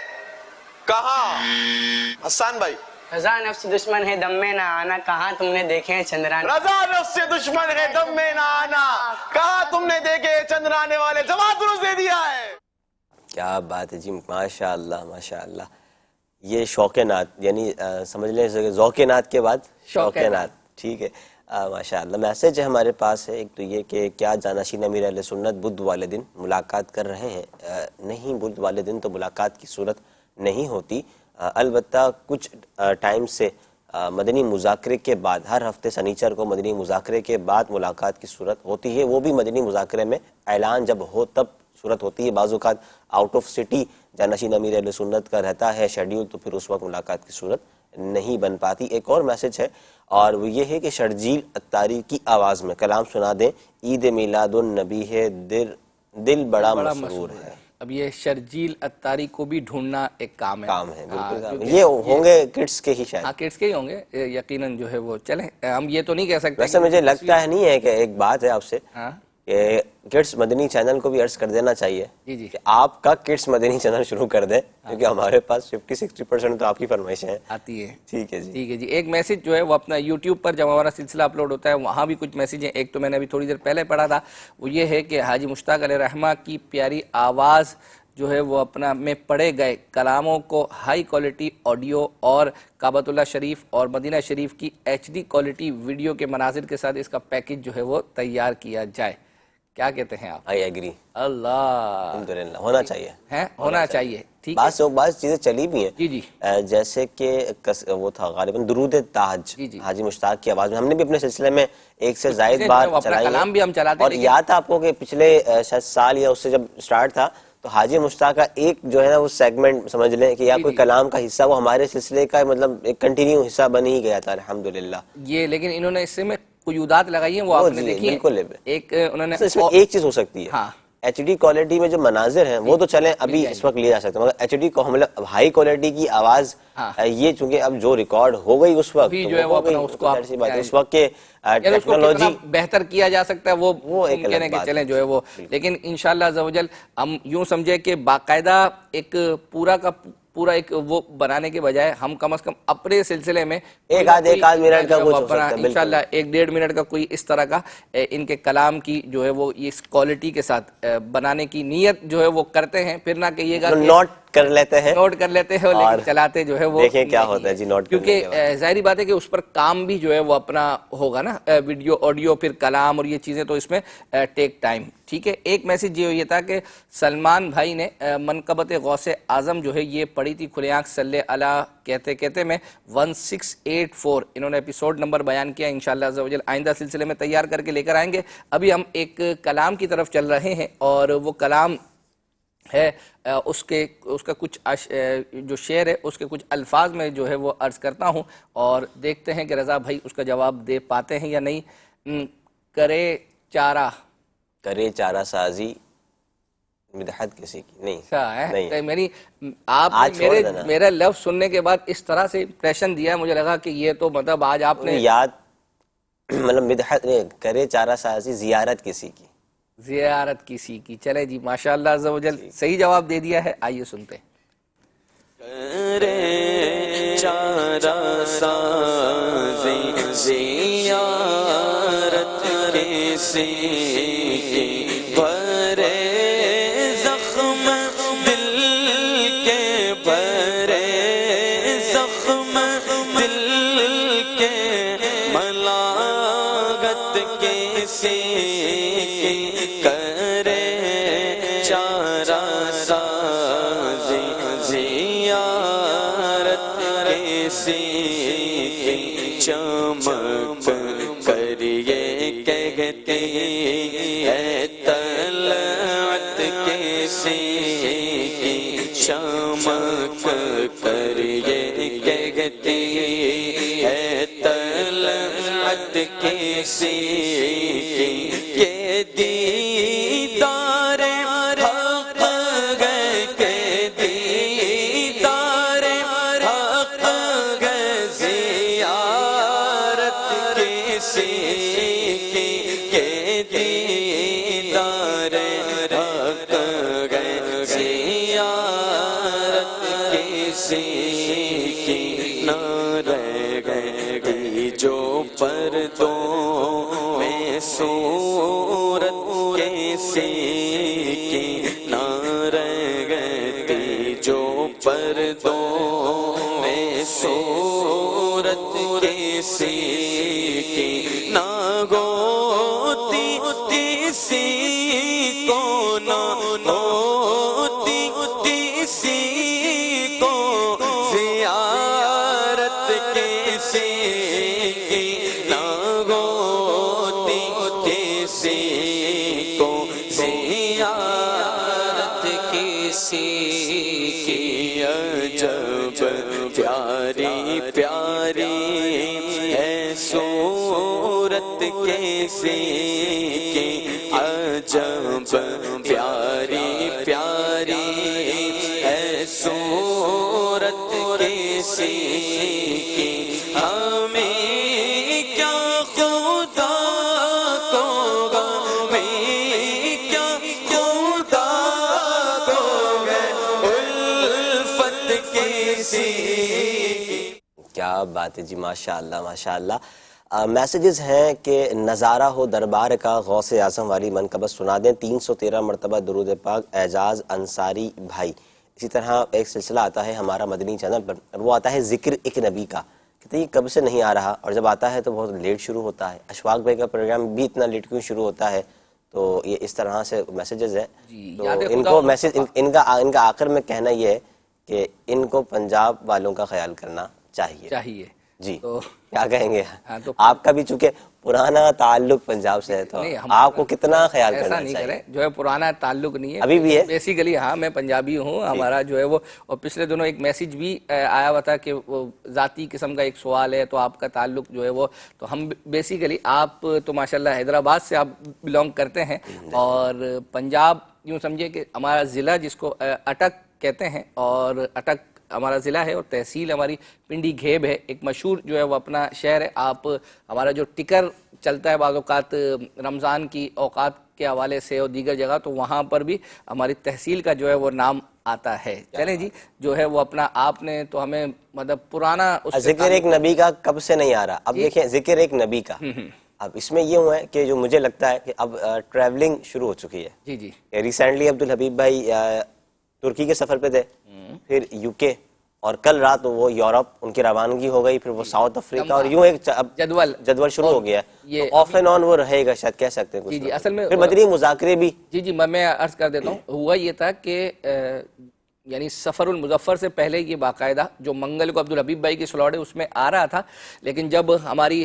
کہاں حسان بھائی؟ رضا نفس دشمن ہے دم میں نہ آنا، کہاں تم نے دیکھے ہیں چندرانے. رضا نفس سے دشمن ہے دم میں نہ آنا، کہاں تم نے دیکھے چندرانے والے. جواب درست دے دیا ہے. کیا بات ہے جی، ماشاء اللہ ماشاء اللہ. یہ شوق نعت، یعنی سمجھ لیں ذوق نعت کے بعد شوق نعت. ٹھیک ہے ماشاء اللہ. میسج ہمارے پاس ہے ایک تو یہ کہ کیا جانشین امیر اہل سنت بدھ والے دن ملاقات کر رہے ہیں؟ نہیں، بدھ والے دن تو ملاقات کی صورت نہیں ہوتی. البتہ کچھ ٹائم سے مدنی مذاکرے کے بعد، ہر ہفتے سنیچر کو مدنی مذاکرے کے بعد ملاقات کی صورت ہوتی ہے. وہ بھی مدنی مذاکرے میں اعلان جب ہو تب صورت ہوتی ہے. بعض اوقات آؤٹ آف سٹی جانشین امیر اہل سنت کا رہتا ہے شیڈیول، تو پھر اس وقت ملاقات کی صورت نہیں بن پاتی. ایک اور میسج ہے اور وہ یہ ہے کہ شرجیل اتاری کی آواز میں کلام سنا دیں. عید میلاد النبی ہے، دل بڑا مسرور ہے. اب یہ شرجیل اتاری کو بھی ڈھونڈنا ایک کام ہے. بالکل یہ ہوں گے کڈس کے ہی، شاید کڈس کے ہی ہوں گے یقیناً. جو ہے وہ چلیں، ہم یہ تو نہیں کہہ سکتے. ویسے مجھے لگتا ہے نہیں ہے کہ ایک بات ہے آپ سے کہ کڈس مدنی چینل کو بھی عرض کر دینا چاہیے کہ آپ کا کڈس مدنی چینل شروع کر دیں، کیونکہ ہمارے پاس 50-60% تو آپ کی فرمائشیں آتی ہے. ٹھیک ہے جی، ٹھیک ہے جی. ایک میسج جو ہے وہ اپنا یوٹیوب پر جب ہمارا سلسلہ اپلوڈ ہوتا ہے وہاں بھی کچھ میسج ہیں. ایک تو میں نے ابھی تھوڑی دیر پہلے پڑھا تھا، وہ یہ ہے کہ حاجی مشتاق علیہ رحمہ کی پیاری آواز جو ہے وہ اپنا میں پڑھے گئے کلاموں کو ہائی کوالٹی آڈیو اور کعبۃ اللہ شریف اور مدینہ شریف کی HD کوالٹی ویڈیو کے مناظر کے ساتھ اس کا پیکج جو ہے وہ تیار کیا جائے. کیا کہتے ہیں آپ؟ I agree. اللہ الحمدللہ ہونا چاہیے، ہونا چاہیے. ٹھیک ہے. بعض چیزیں چلی بھی ہیں جی جیسے کہ وہ تھا غالباً درود تاج حاجی مشتاق کی آواز میں، ہم نے بھی اپنے سلسلے میں ایک سے زائد بار چلائی کلام بھی ہم چلاتے ہیں. اور یاد تھا آپ کو کہ پچھلے شاید سال یا اس سے جب سٹارٹ تھا تو حاجی مشتاق کا ایک جو ہے نا وہ سیگمنٹ سمجھ لیں کہ یا کوئی کلام کا حصہ وہ ہمارے سلسلے کا مطلب ایک کنٹینیو حصہ بن ہی گیا تھا الحمدللہ. یہ لیکن انہوں نے اس سے میں قیودات لگائی ہیں، وہ آپ نے دیکھی ہیں. ایک انہوں نے اس میں ایک چیز ہو سکتی ہے، HD کوالٹی میں جو مناظر ہیں وہ تو چلیں ابھی اس وقت لیے جا سکتے ہیں، مگر HD کو مطلب ہائی کوالٹی کی آواز یہ چونکہ اب جو ریکارڈ ہو گئی اس وقت جو ہے وہ اپنا اس وقت کے ٹیکنالوجی بہتر کیا جا سکتا ہے، وہ کہنے کے چلیں جو ہے وہ. لیکن انشاءاللہ عز و جل ہم یوں سمجھے کہ باقاعدہ ایک پورا ایک وہ بنانے کے بجائے ہم کم از کم اپنے سلسلے میں ایک آدھ منٹ کا کچھ ہو سکتا ہے انشاءاللہ 1-1.5 منٹ کا کوئی اس طرح کا ان کے کلام کی جو ہے وہ اس کوالٹی کے ساتھ بنانے کی نیت جو ہے وہ کرتے ہیں. پھر نہ کہیے گا ناٹ کر لیتے ہیں اور لیکن چلاتے جو ہے وہ دیکھیں کیا ہوتا ہے جی نوٹ کرنے کے بعد. کیونکہ ظاہری بات ہے کہ اس پر کام بھی جو ہے وہ اپنا ہوگا نا, ویڈیو آڈیو پھر کلام اور یہ چیزیں تو اس میں ٹیک ٹائم. ٹھیک ہے, ایک میسج یہ تھا کہ سلمان بھائی نے منقبت غوث اعظم جو ہے یہ پڑھی تھی کھلے آنکھ صلی اللہ کہتے کہتے میں 1684. انہوں نے ایپیسوڈ نمبر بیان کیا, انشاءاللہ عز و جل آئندہ سلسلے میں تیار کر کے لے کر آئیں گے. ابھی ہم ایک کلام کی طرف چل رہے ہیں اور وہ کلام ہے اس کا کچھ جو شعر ہے اس کے کچھ الفاظ میں جو ہے وہ عرض کرتا ہوں اور دیکھتے ہیں کہ رضا بھائی اس کا جواب دے پاتے ہیں یا نہیں. کرے چارہ سازی مدحت کسی کی نہیں. میری آپ نے میرا لفظ سننے کے بعد اس طرح سے امپریشن دیا, مجھے لگا کہ یہ تو مطلب آج آپ نے یاد مطلب مدحت کرے چارہ سازی زیارت کسی کی. چلے جی ماشاءاللہ عز و جل صحیح جواب دے دیا ہے. آئیے سنتے ہیں. کرے چارہ سازی زیارت کسی کی, بھرے زخم دل کے, بھرے زخم دل کے, ملاغت کسی کی, کرے چارہ سازی زیارت کسی کی, چمک کر یہ کہتی ہے طلعت کسی کی, چمک کر یہ کہتی ہے طلعت کسی کی, کہ دیدار حق گئے, کہ دیدار حق گئے, زیارت کسی کی, کہ دیدار حق گئے, زیارت کسی کی, نہ رہ گئی جو پردوں میں صورت کسی کی, نہ رہ گئی جو پردوں میں صورت کسی کی, نہ ہوتی کسی کو, نہ ہوتی کسی کو زیارت کسی کی, نہ ہوتی کسی کو زیارت کسی کی. عجب پیاری پیاری ہے صورت کسی کی, عجب پیاری پیاری ہے صورت کسی کی, ہمیں کیا خدا کو گا, ہمیں کیا خدا کو گئے الفت کسی کی. کیا بات ہے جی, ماشاءاللہ ماشاءاللہ. میسیجز ہیں کہ نظارہ ہو دربار کا غوث اعظم والی منقبت سنا دیں. 313 مرتبہ درود پاک اعجاز انصاری بھائی. اسی طرح ایک سلسلہ آتا ہے ہمارا مدنی چینل پر, وہ آتا ہے ذکر ایک نبی کا. کہتے ہیں یہ کب سے نہیں آ رہا, اور جب آتا ہے تو بہت لیٹ شروع ہوتا ہے. اشفاق بھائی کا پروگرام بھی اتنا لیٹ کیوں شروع ہوتا ہے؟ تو یہ اس طرح سے میسیجز ہیں. تو ان کو میسیج ان کا آخر میں کہنا یہ ہے کہ ان کو پنجاب والوں کا خیال کرنا چاہیے. جی کیا کہیں گے؟ آپ کا بھی چونکہ پرانا تعلق پنجاب سے ہے تو آپ کو کتنا خیال کرنا چاہیے؟ جو ہے پرانا تعلق نہیں ہے, ابھی بھی ہے بیسیکلی. ہاں میں پنجابی ہوں, ہمارا جو ہے وہ, اور پچھلے دنوں ایک میسیج بھی آیا ہوا تھا کہ وہ ذاتی قسم کا ایک سوال ہے تو آپ کا تعلق جو ہے وہ, تو ہم بیسیکلی آپ تو ماشاءاللہ حیدرآباد سے آپ بلونگ کرتے ہیں, اور پنجاب یوں سمجھے کہ ہمارا ضلع جس کو اٹک کہتے ہیں, اور اٹک ہمارا ضلع ہے اور تحصیل ہماری پنڈی گھیب ہے. ایک مشہور جو ہے وہ اپنا شہر ہے. آپ ہمارا جو ٹکر چلتا ہے بعض اوقات رمضان کی اوقات کے حوالے سے اور دیگر جگہ, تو وہاں پر بھی ہماری تحصیل کا جو ہے وہ نام آتا ہے. چلیں جی, جو ہے وہ اپنا آپ نے تو ہمیں مطلب پرانا ذکر ایک نبی کا کب سے نہیں آ رہا. اب دیکھیں ذکر ایک نبی کا, اب اس میں یہ ہوا ہے کہ جو مجھے لگتا ہے کہ اب ٹریولنگ شروع ہو چکی ہے. جی جی, ریسنٹلی عبدالحبیب بھائی ترکی کے سفر پہ تھے، پھر یو کے، اور کل رات وہ یورپ ان کی روانگی ہو گئی، پھر وہ ساؤتھ افریقہ، اور یوں ایک جدول شروع ہو گیا ہے، آف اینڈ آن وہ رہے گا شاید کہہ سکتے ہیں کچھ، اصل میں پھر مدنی مذاکرے بھی۔ جی میں عرض کر دیتا ہوں، ہوا یہ تھا کہ یعنی سفر المظفر سے پہلے یہ باقاعدہ جو منگل کو عبدالحبیب بھائی کی سلاٹ ہے اس میں آ رہا تھا، لیکن جب ہماری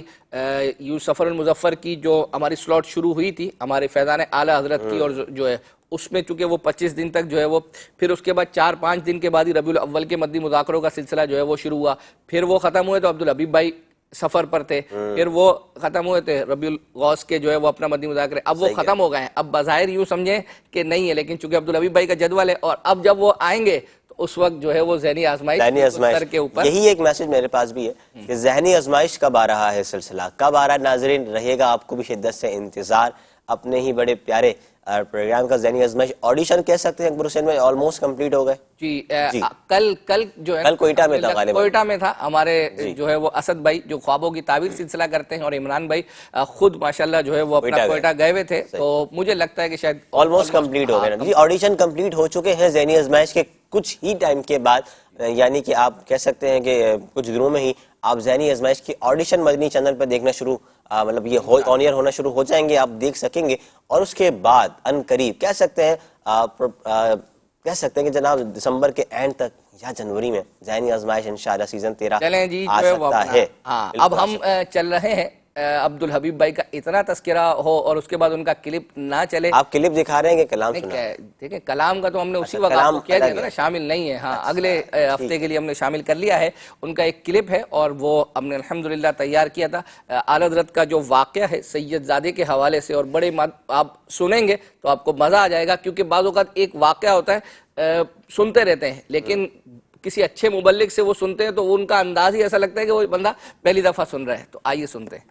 یوں سفر المظفر کی جو ہماری سلاٹ شروع ہوئی تھی ہمارے فیضان اعلیٰ حضرت کی، اور جو ہے اس میں چونکہ وہ 25 دن تک جو ہے وہ، پھر اس کے بعد 4-5 دن کے بعد ہی ربیع الاول کے مدنی مذاکروں کا سلسلہ جو ہے وہ شروع ہوا، پھر وہ ختم ہوئے تو عبدالحبیب بھائی سفر پر تھے، پھر وہ ختم ہوئے تھے ربیع الغوث کے جو ہے وہ اپنا مدنی مذاکرے، اب وہ ختم ہو گئے ہیں، اب بظاہر یوں سمجھیں کہ نہیں ہے، لیکن چونکہ عبدالحبیب بھائی کا جدول ہے، اور اب جب وہ آئیں گے تو اس وقت جو ہے وہ ذہنی آزمائش سر کے اوپر، یہی ایک میسج میرے پاس بھی ہے کہ ذہنی آزمائش کب آ رہا ہے سلسلہ، کب آ رہا ہے ناظرین، رہے گا آپ کو بھی شدت سے انتظار اپنے ہی بڑے پیارے پروگرام کا ذہنی آزمائش۔ آڈیشن کہہ سکتے ہیں اکبر حسین میں آلموسٹ کمپلیٹ ہو گئے جی، کل جو ہے کل کوئٹہ میں تھا، کوئٹہ میں تھا، ہمارے جو ہے وہ اسد بھائی جو خوابوں کی تعبیر سلسلہ کرتے ہیں، اور عمران بھائی خود ماشاءاللہ جو ہے وہ اپنا کوئٹہ گئے ہوئے تھے، تو مجھے لگتا ہے کہ شاید آلموسٹ کمپلیٹ ہو گئے جی، آڈیشن کمپلیٹ ہو چکے ہیں ذہنی آزمائش کے کچھ ہی ٹائم کے بعد، یعنی کہ آپ کہہ سکتے ہیں کہ کچھ دنوں میں ہی آپ ذہنی آزمائش کی آڈیشن مدنی چینل پر دیکھنا شروع مطلب یہ آن ایئر ہونا شروع ہو جائیں گے، آپ دیکھ سکیں گے، اور اس کے بعد ان قریب کہہ سکتے ہیں کہ جناب دسمبر کے اینڈ تک یا جنوری میں ذہنی آزمائش انشاءاللہ سیزن 13 آ سکتا ہے۔ اب ہم چل رہے ہیں عبدالحبیب بھائی کا اتنا تذکرہ ہو اور اس کے بعد ان کا کلپ نہ چلے، آپ کلپ دکھا رہے ہیں کہ کلام سنا؟ دیکھیں کلام کا تو ہم نے اسی وقت آپ کو کہہ دیا تھا نا، شامل نہیں ہے، ہاں اگلے ہفتے کے لیے ہم نے شامل کر لیا ہے، ان کا ایک کلپ ہے اور وہ ہم نے الحمدللہ تیار کیا تھا، اعلیٰ حضرت کا جو واقعہ ہے سید زادے کے حوالے سے، اور بڑے آپ سنیں گے تو آپ کو مزہ آ جائے گا، کیونکہ بعض اوقات ایک واقعہ ہوتا ہے سنتے رہتے ہیں، لیکن کسی اچھے مبلغ سے وہ سنتے ہیں تو ان کا انداز ہی ایسا لگتا ہے کہ وہ بندہ پہلی دفعہ سن رہا ہے، تو آئیے سنتے ہیں۔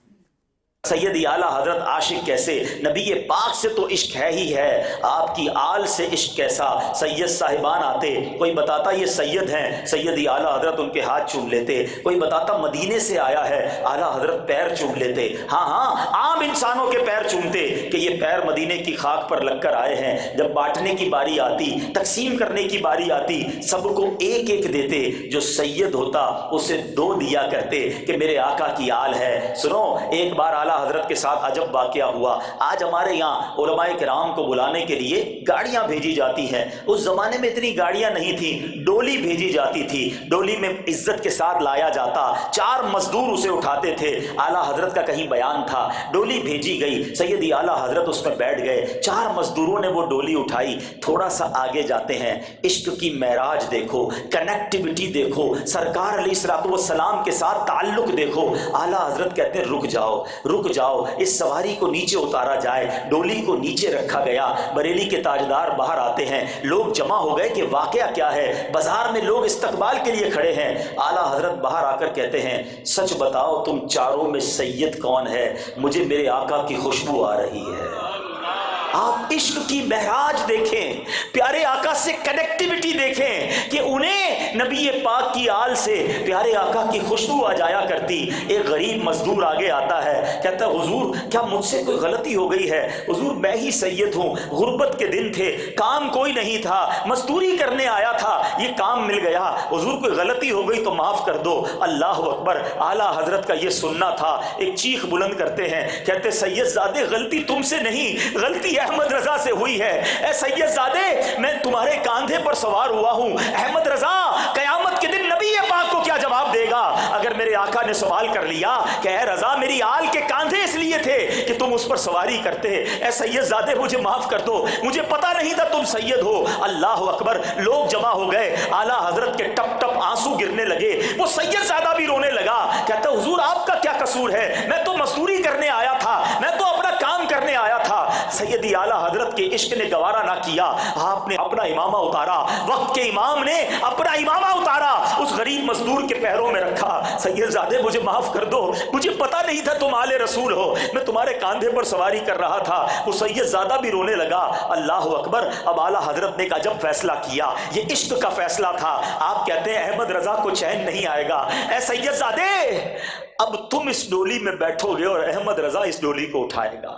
سیدی اعلیٰ حضرت عاشق کیسے، نبی پاک سے تو عشق ہے ہی ہے، آپ کی آل سے عشق کیسا، سید صاحبان آتے، کوئی بتاتا یہ سید ہیں، سیدی اعلیٰ حضرت ان کے ہاتھ چوم لیتے، کوئی بتاتا مدینے سے آیا ہے، اعلیٰ حضرت پیر چوم لیتے، ہاں عام انسانوں کے پیر چومتے کہ یہ پیر مدینے کی خاک پر لگ کر آئے ہیں، جب بانٹنے کی باری آتی، تقسیم کرنے کی باری آتی، سب کو ایک ایک دیتے، جو سید ہوتا اسے 2 دیا کرتے کہ میرے آقا کی آل ہے۔ سنو، ایک بار اعلیٰ حضرت کے ساتھ عجب واقعہ ہوا، آج ہمارے یہاں علماء کرام کو بلانے کے لیے گاڑیاں بھیجی جاتی ہیں، اس زمانے میں اتنی گاڑیاں نہیں تھیں، ڈولی بھیجی جاتی تھی، ڈولی میں عزت کے ساتھ لایا جاتا، 4 مزدور اسے اٹھاتے تھے، اعلیٰ حضرت کا کہیں بیان تھا، ڈولی بھیجی گئی، سیدی اعلیٰ حضرت اس میں بیٹھ گئے، 4 مزدوروں نے وہ ڈولی اٹھائی، تھوڑا سا آگے جاتے ہیں، عشق کی معراج دیکھو، کنیکٹیوٹی دیکھو، سرکار علیہ السلام کے ساتھ تعلق دیکھو، اعلیٰ حضرت کہتے ہیں رک جاؤ، اس سواری کو نیچے اتارا جائے، ڈولی کو نیچے رکھا گیا، بریلی کے تاجدار باہر آتے ہیں، لوگ جمع ہو گئے کہ واقعہ کیا ہے، بازار میں لوگ استقبال کے لیے کھڑے ہیں، اعلیٰ حضرت باہر آ کر کہتے ہیں سچ بتاؤ تم چاروں میں سید کون ہے، مجھے میرے آقا کی خوشبو آ رہی ہے۔ آپ عشق کی معراج دیکھیں، پیارے آقا سے کنیکٹیوٹی دیکھیں کہ انہیں نبی پاک کی آل سے پیارے آقا کی خوشبو آ جایا کرتی۔ ایک غریب مزدور آگے آتا ہے، کہتا ہے حضور کیا مجھ سے کوئی غلطی ہو گئی ہے؟ حضور میں ہی سید ہوں، غربت کے دن تھے، کام کوئی نہیں تھا، مزدوری کرنے آیا تھا، یہ کام مل گیا، حضور کوئی غلطی ہو گئی تو معاف کر دو۔ اللہ اکبر، اعلیٰ حضرت کا یہ سننا تھا، ایک چیخ بلند کرتے ہیں، کہتے سید زادے غلطی تم سے نہیں، غلطی احمد رضا سے ہوئی ہے۔ اے سید زادے میں تمہارے کاندھے پر سوار ہوا ہوں، احمد رضا قیامت کے دن نبی پاک کو کیا جواب دے گا اگر میرے آقا نے سوال کر لیا کہ اے رضا میری آل کے کاندھے اس لیے تھے کہ تم اس پر سواری کرتے، اے سید زادے مجھے معاف کر دو، مجھے پتا نہیں تھا تم سید ہو۔ اللہ اکبر، لوگ جمع ہو گئے، اعلیٰ حضرت کے ٹپ ٹپ آنسو گرنے لگے، وہ سید زادہ بھی رونے لگا، کہتا حضور آپ کا کیا قصور ہے، میں تو مزدوری کرنے آیا تھا، میں تو اپنا کام کرنے آیا تھا۔ سیدی اعلیٰ حضرت کے عشق نے گوارا نہ کیا، آپ نے اپنا امامہ اتارا، وقت کے امام نے اپنا امامہ اتارا، اس غریب مزدور کے پیروں میں رکھا، سید زادے مجھے معاف کر دو، مجھے پتا نہیں تھا تم آل رسول ہو، میں تمہارے کاندھے پر سواری کر رہا تھا۔ وہ سید زادہ بھی رونے لگا۔ اللہ اکبر، اب اعلیٰ حضرت نے ایک عجب فیصلہ کیا، یہ عشق کا فیصلہ تھا۔ آپ کہتے ہیں احمد رضا کو چین نہیں آئے گا، اے سید زادے اب تم اس ڈولی میں بیٹھو گے اور احمد رضا اس ڈولی کو اٹھائے گا۔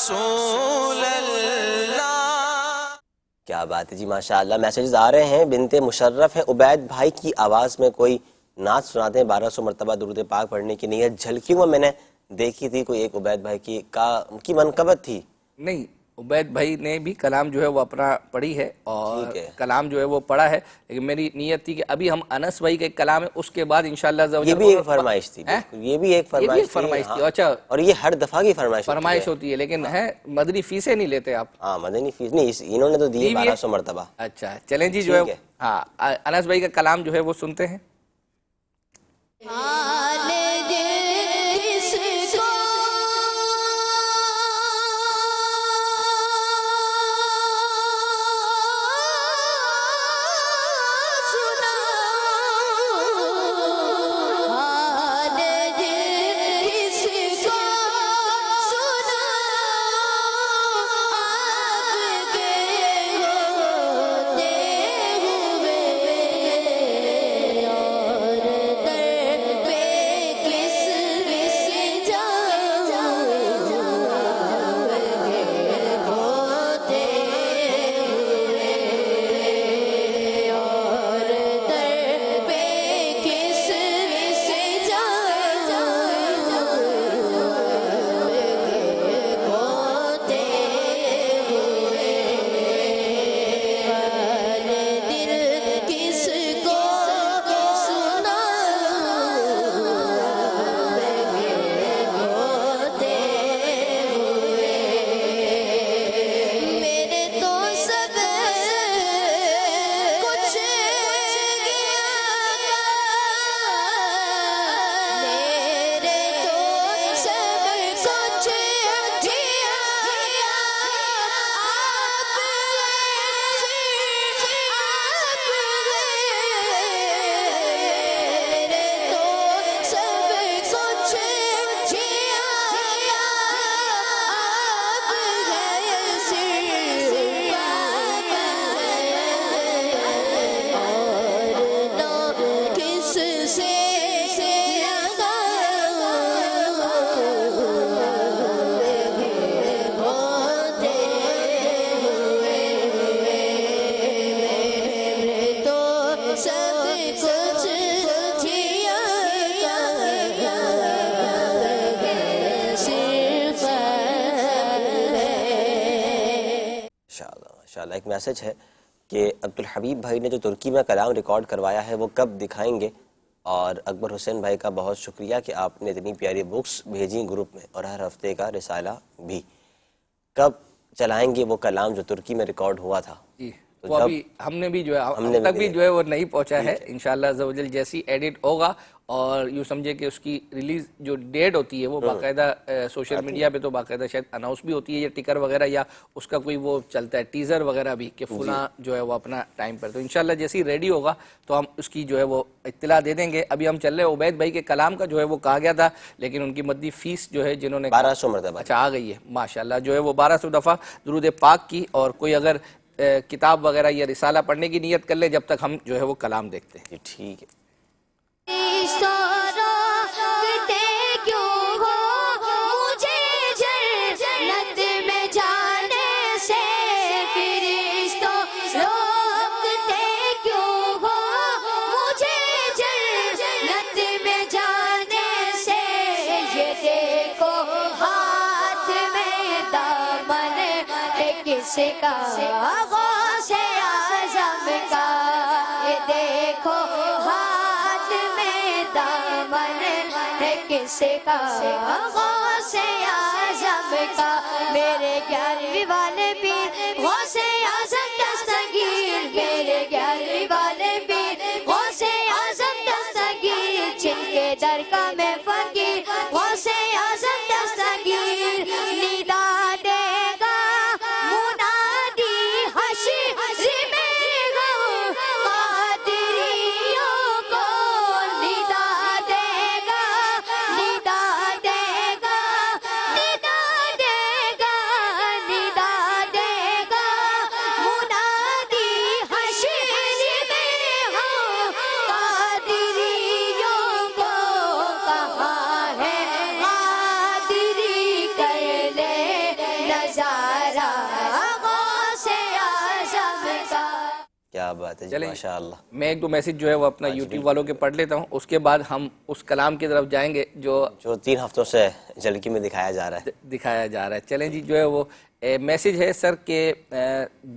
رسول اللہ. کیا بات ہے جی، ماشاءاللہ. میسیجز آ رہے ہیں. بنت مشرف ہے، عبید بھائی کی آواز میں کوئی نعت سناتے ہیں 1200 مرتبہ درود پاک پڑھنے کی نیت. جھلکیوں میں نے دیکھی تھی کوئی ایک عبید بھائی کی منقبت تھی. نہیں، عبید بھائی نے بھی کلام جو ہے وہ اپنا پڑھی ہے اور کلام جو ہے وہ پڑھا ہے، لیکن میری نیت تھی کہ ابھی ہم انس بھائی کا ایک کلام ہے اس کے بعد انشاءاللہ یہ بھی ایک فرمائش تھی. یہ بھی ایک فرمائش تھی. اچھا، اور یہ ہر دفعہ کی فرمائش ہوتی ہے، لیکن ہے مدنی فیسیں نہیں لیتے آپ. ہاں، مدنی فیس نہیں، انہوں نے تو دی 1200 مرتبہ. اچھا چلیں جی، جو ہے ہاں انس بھائی کا کلام جو ہے وہ سنتے ہیں. ایک میسج ہے کہ عبدالحبیب بھائی نے جو ترکی میں کلام ریکارڈ کروایا ہے وہ کب دکھائیں گے؟ اور اکبر حسین بھائی کا بہت شکریہ کہ آپ نے اتنی پیاری بکس بھیجیں گروپ میں، اور ہر ہفتے کا رسالہ بھی. کب چلائیں گے وہ کلام جو ترکی میں ریکارڈ ہوا تھا؟ وہ ابھی ہم نے بھی جو ہے ہم تک بھی جو ہے وہ نہیں پہنچا ہے. انشاءاللہ عز و جل جیسی ایڈٹ ہوگا، اور یوں سمجھے کہ اس کی ریلیز جو ڈیٹ ہوتی ہے وہ باقاعدہ سوشل میڈیا پہ تو باقاعدہ شاید اناؤنس بھی ہوتی ہے، یا ٹکر وغیرہ، یا اس کا کوئی وہ چلتا ہے ٹیزر وغیرہ بھی کہ فلاں جو ہے وہ اپنا ٹائم پر. تو انشاءاللہ جیسی ریڈی ہوگا تو ہم اس کی جو ہے وہ اطلاع دے دیں گے. ابھی ہم چل رہے ہیں عبید بھائی کے کلام کا جو ہے وہ کہا گیا تھا، لیکن ان کی مدنی فیس جو ہے جنہوں نے 1200 مرتبہ اچھا آ گئی ہے ماشاءاللہ، جو ہے وہ 1200 دفعہ درود پاک کی. اور کوئی اگر کتاب وغیرہ یا رسالہ پڑھنے کی نیت کر لے جب تک ہم جو ہے وہ کلام دیکھتے ہیں. ٹھیک ہے. غوث اعظم کا یہ دیکھو ہاتھ میں دامن ہے کس کا، غوث اعظم کا میرے 11ویں والے پیر غوث اعظم دستگیر، میرے 11ویں والے پیر غوث اعظم دستگیر، جن کے در کا میں فقیر غوث اعظم دستگیر. ندا ہے بات ہے جی، چلیں ماشاء اللہ. میں ایک دو میسج جو ہے وہ اپنا یوٹیوب والوں کے پڑھ لیتا ہوں، اس کے بعد ہم اس کلام کی طرف جائیں گے جو 3 ہفتوں سے جھلکی میں دکھایا جا رہا ہے. چلیں جی. جو ہے وہ میسج ہے سر کہ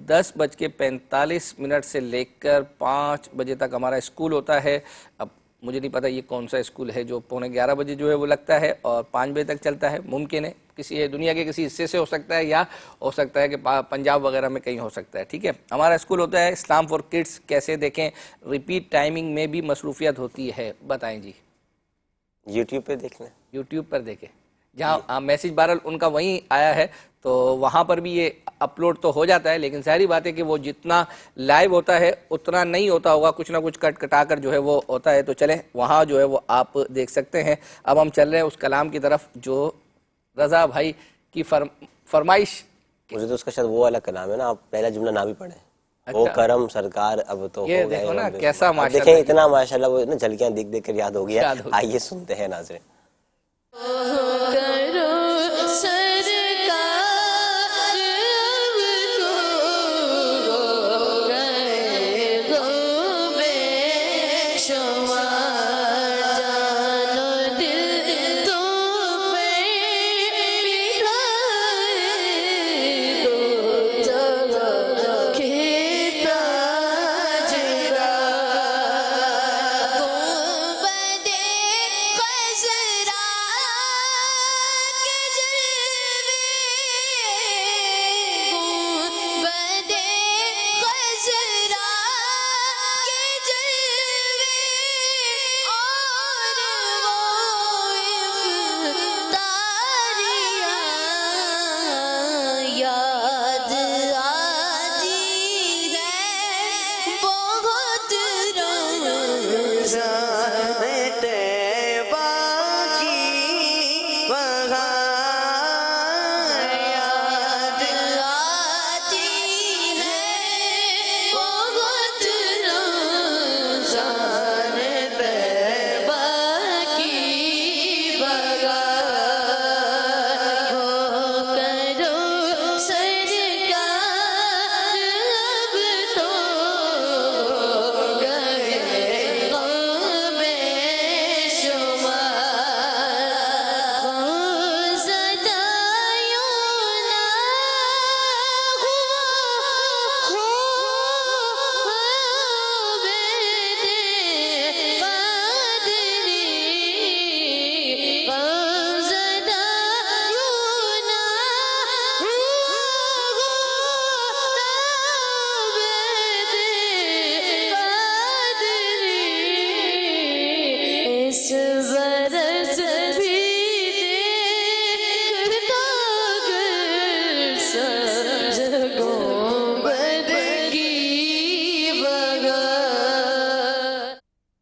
10:45 سے لے کر 5 بجے تک ہمارا اسکول ہوتا ہے. اب مجھے نہیں پتہ یہ کون سا اسکول ہے جو 11:15 بجے جو ہے وہ لگتا ہے اور 5 بجے تک چلتا ہے. ممکن ہے کسی دنیا کے کسی حصے سے ہو سکتا ہے، یا ہو سکتا ہے کہ پنجاب وغیرہ میں کہیں ہو سکتا ہے. ٹھیک ہے، ہمارا اسکول ہوتا ہے اسلام فار کڈس. کیسے دیکھیں؟ ریپیٹ ٹائمنگ میں بھی مصروفیت ہوتی ہے. بتائیں جی. یوٹیوب پہ دیکھ لیں، یوٹیوب پر دیکھیں جہاں میسج بہرحال ان کا وہیں آیا ہے تو وہاں پر بھی یہ اپلوڈ تو ہو جاتا ہے، لیکن ظاہری بات ہے کہ وہ جتنا لائیو ہوتا ہے اتنا نہیں ہوتا ہوگا، کچھ نہ کچھ کٹ کٹا کر جو ہے وہ ہوتا ہے. تو چلیں وہاں جو ہے وہ آپ دیکھ سکتے ہیں. اب ہم چل رہے ہیں اس کلام کی طرف جو رضا بھائی کی فرمائش. مجھے تو اس کا شاید وہ والا کلام ہے نا، آپ پہلا جملہ نہ بھی پڑھیں. وہ کرم سرکار اب تو یہ دیکھو نا کیسا ماشاءاللہ، دیکھیں اتنا ماشاءاللہ وہ نا جھلکیاں دیکھ دیکھ کر یاد ہو گیا. آئیے سنتے ہیں ناظرین.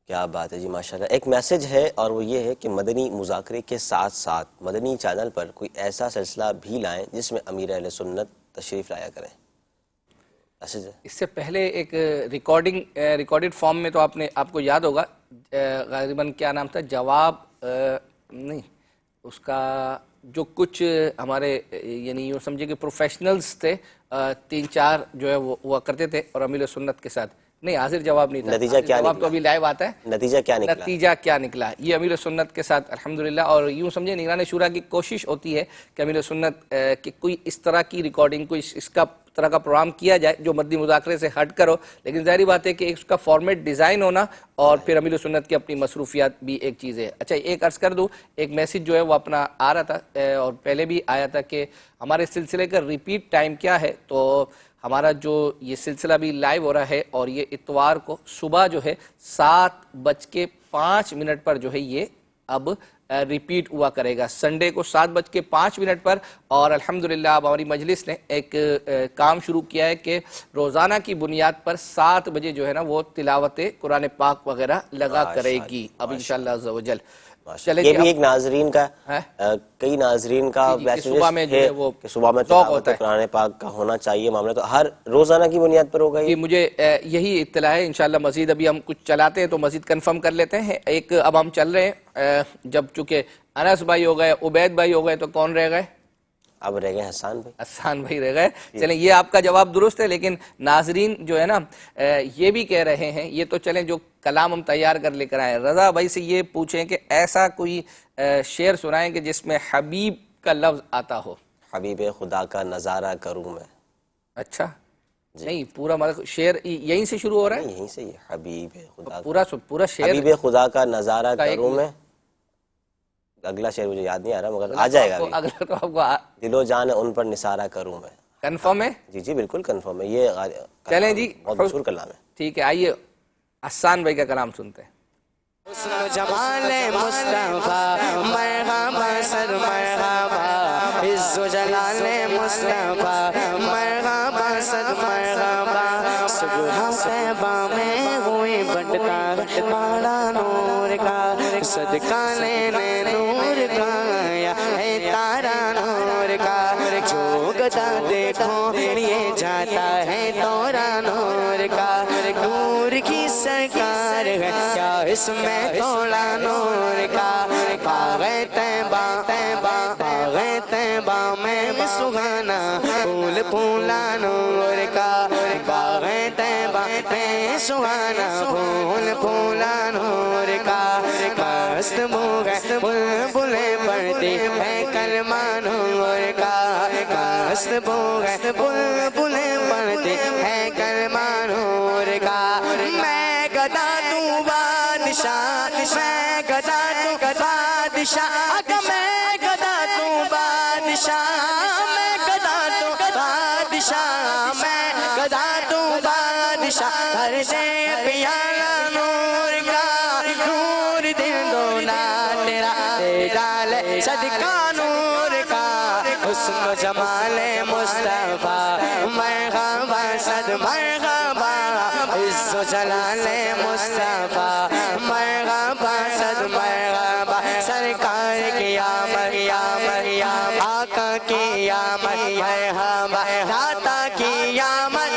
کیا بات ہے جی، ماشاءاللہ. ایک میسج ہے اور وہ یہ ہے کہ مدنی مذاکرے کے ساتھ ساتھ مدنی چینل پر کوئی ایسا سلسلہ بھی لائیں جس میں امیر اہل سنت تشریف لایا کریں. اس سے پہلے ایک ریکارڈڈ فارم میں تو آپ کو یاد ہوگا غالباً کیا نام تھا، جواب نہیں اس کا، جو کچھ ہمارے یعنی یوں سمجھے کہ پروفیشنلز تھے 3-4 جو ہے وہ ہوا کرتے تھے اور امیر سنت کے ساتھ. نہیں حاضر جواب نہیں تھا. نتیجہ کیا جواب نکلا؟ تو ابھی لائیو آتا ہے. نتیجہ کیا نکلا یہ امیر سنت کے ساتھ الحمدللہ. اور یوں سمجھے نگران شورا کی کوشش ہوتی ہے کہ امیر سنت کہ کوئی اس طرح کی ریکارڈنگ، کوئی اس کا طرح کا پروگرام کیا جائے جو مدنی مذاکرے سے ہٹ کرو، لیکن ظاہری بات ہے کہ اس کا فارمیٹ ڈیزائن ہونا اور پھر امیر سنت کی اپنی مصروفیات بھی ایک چیز ہے. اچھا ایک عرض کر دوں، ایک میسج جو ہے وہ اپنا آ رہا تھا اور پہلے بھی آیا تھا کہ ہمارے سلسلے کا ریپیٹ ٹائم کیا ہے. تو ہمارا جو یہ سلسلہ بھی لائیو ہو رہا ہے اور یہ اتوار کو صبح جو ہے 7:05 پر جو ہے یہ اب ریپیٹ ہوا کرے گا. سنڈے کو 7:05 پر. اور الحمدللہ اب ہماری مجلس نے ایک کام شروع کیا ہے کہ روزانہ کی بنیاد پر 7 بجے جو ہے نا وہ تلاوت قرآن پاک وغیرہ لگا کرے گی اب انشاءاللہ عز و جل. یہ بھی ایک ناظرین کا، کئی ناظرین کا صبح میں جو ہے وہ صبح میں تلاوت قرآن پاک کا ہونا چاہیے معاملہ، تو ہر روزانہ کی بنیاد پر ہوگا یہ. مجھے یہی اطلاع ہے. انشاءاللہ مزید ابھی ہم کچھ چلاتے ہیں تو مزید کنفرم کر لیتے ہیں. ایک اب ہم چل رہے ہیں جب چونکہ انس بھائی ہو گئے، عبید بھائی ہو گئے، تو کون رہ گئے؟ اب رہ گئے حسان بھائی. حسان بھائی رہ گئے. چلیں یہ آپ کا جواب درست ہے, لیکن ناظرین جو ہے نا یہ بھی کہہ رہے ہیں, یہ تو چلیں جو کلام ہم تیار کر لے کر آئے, رضا بھائی سے یہ پوچھیں کہ ایسا کوئی شعر سنائیں کہ جس میں حبیب کا لفظ آتا ہو. حبیب خدا کا نظارہ کروں میں. اچھا نہیں پورا مطلب شعر یہیں سے شروع ہو رہا ہے, یہیں سے یہ حبیب خدا, پورا شعر حبیب خدا کا نظارہ کروں میں. اگلا شعر مجھے یاد نہیں آ رہا مگر آ جائے گا. اگلا تو آپ کو دل و جان ان پر نثارہ کروں میں. کنفرم ہے؟ جی جی بالکل کنفرم ہے. یہ چلیں جی بہت مشہور کلام ہے. ٹھیک ہے, آئیے حسان بھائی کا کلام سنتے ہیں. حسن و جمال مصطفیٰ مرحبا سر مرحبا, عز و جلال مصطفیٰ مرحبا سر مرحبا, صبح طیبہ میں ہوئی بٹتا ماڑا نور کا, صدقہ لینے نور کا یا ہے تارا نور کا, جو گدا دیکھو یہ جاتا ہے دورہ نور کا, نور کی سرکار ہے کیا اس میں تھوڑا نور کا, باغ طیبہ باغ طیبہ میں سہانا پھول پھولا نور کا, باغ طیبہ میں سہانا پھول پھولا نور کا, مست بوگے بلبلیں پڑھتی ہے کلمہ نور کا, مست بوگے بلبلیں پڑھتی ہے کلمہ نور کا. میں گدا تو بادشاہ, میں گدا تو بادشاہ, میں گدا تو بادشاہ, میں گدا تو بادشاہ, میں گدا تو بادشاہ, ہر دے پیالہ نور کا, نور دل دولا تیرا دے ڈالے صدقہ نور کا. حسن و جمال مصطفیٰ مرحبا صد مرحبا, عز و جلال مصطفیٰ مرحبا صد مرحبا, سرکار کی آمد آقا کی آمد مرحبا, داتا کی آمد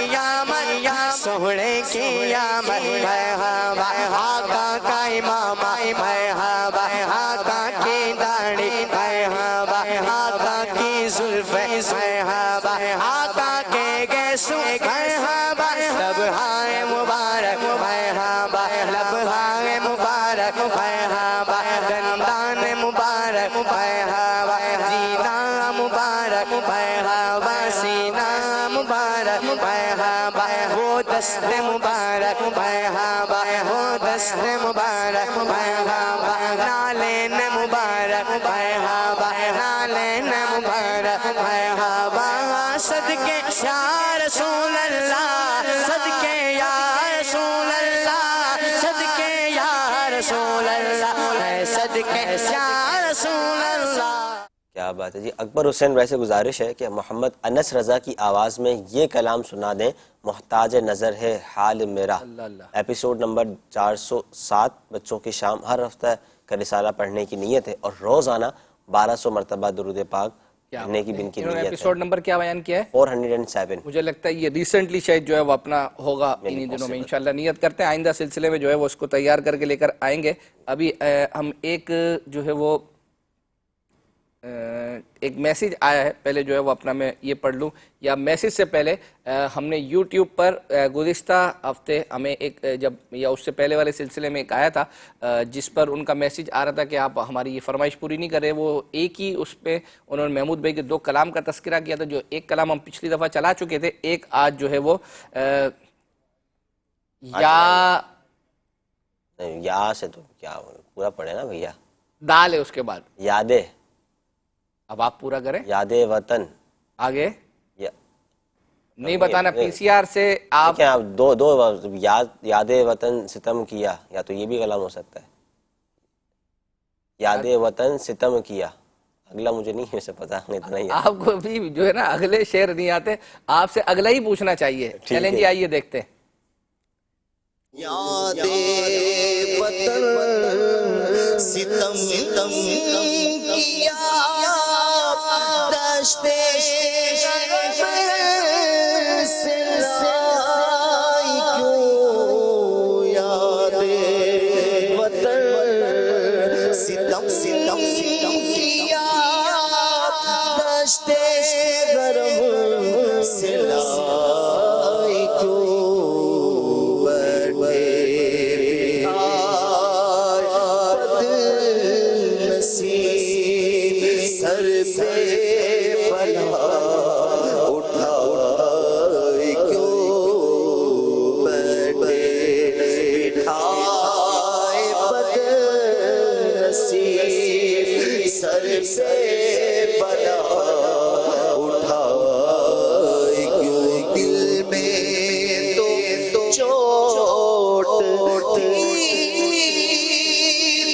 سوڑے کی آمد مرحبا, آقا کا امام مرحبا, آقا کی داڑھی مرحبا, آقا کی زلفیں مرحبا, آقا کے گیسو مرحبا, لبہائے مبارک مرحبا, لبہائے مبارک مرحبا, دندان مبارک مرحبا, زینہ مبارک مرحبا, سینہ مبارک مرحبا, وہ دست مبارک مرحبا, وہ دست مبارک مرحبا, نالین مبارک مرحبا, نالین مبارک مرحبا, صدقے یا رسول اللہ, صدقے یا رسول اللہ, صدقے یا رسول اللہ, صدقے یا رسول اللہ. کیا بات ہے جی. اکبر حسین ویسے گزارش ہے کہ محمد انس رضا کی آواز میں یہ کلام سنا دیں, محتاج نظر ہے حال میرا. ایپیسوڈ نمبر 407 بچوں کی شام, ہر ہفتہ کا رسالہ پڑھنے کی نیت ہے اور روزانہ 1200 مرتبہ درود پاک پڑھنے کی بن کی نیت ہے. ایپیسوڈ نمبر کیا بیان کیا ہے؟ 407. مجھے لگتا ہے یہ ریسنٹلی شاید جو ہے وہ اپنا ہوگا انہی دنوں میں, انشاءاللہ نیت کرتے ہیں آئندہ سلسلے میں جو ہے وہ اس کو تیار کر کے لے کر آئیں گے. ابھی ہم ایک جو ہے وہ ایک میسیج آیا ہے, پہلے جو ہے وہ اپنا میں یہ پڑھ لوں, یا میسیج سے پہلے ہم نے یوٹیوب پر گزشتہ ہفتے ہمیں ایک جب یا اس سے پہلے والے سلسلے میں ایک آیا تھا جس پر ان کا میسیج آ رہا تھا کہ آپ ہماری یہ فرمائش پوری نہیں کر رہے. وہ ایک ہی اس پہ انہوں نے محمود بھائی کے 2 کلام کا تذکرہ کیا تھا, جو ایک کلام ہم پچھلی دفعہ چلا چکے تھے, ایک آج جو ہے وہ یا سے تو کیا پورا پڑھے نا بھیا, دال ہے اس کے بعد یادیں. اب آپ پورا کریں. یاد وطن آگے نہیں بتانا, پی سی آر سے آپ دو یاد وطن ستم کیا, یا تو یہ بھی کلام ہو سکتا ہے, یاد وطن ستم کیا. اگلا مجھے نہیں ویسے پتا, اتنا ہی آپ کو بھی جو ہے نا اگلے شعر نہیں آتے, آپ سے اگلا ہی پوچھنا چاہیے. چلیں جی آئیے دیکھتے ہیں. یاد وطن ستم کیا, دشت سے لائی کیوں, یاد وطن ستم کیا, دشت سر سے بلا اٹھا کیوں بیٹھے بٹھائے بد نصیب سر سے بلا اٹھا کیوں دل میں تو چوٹ تھی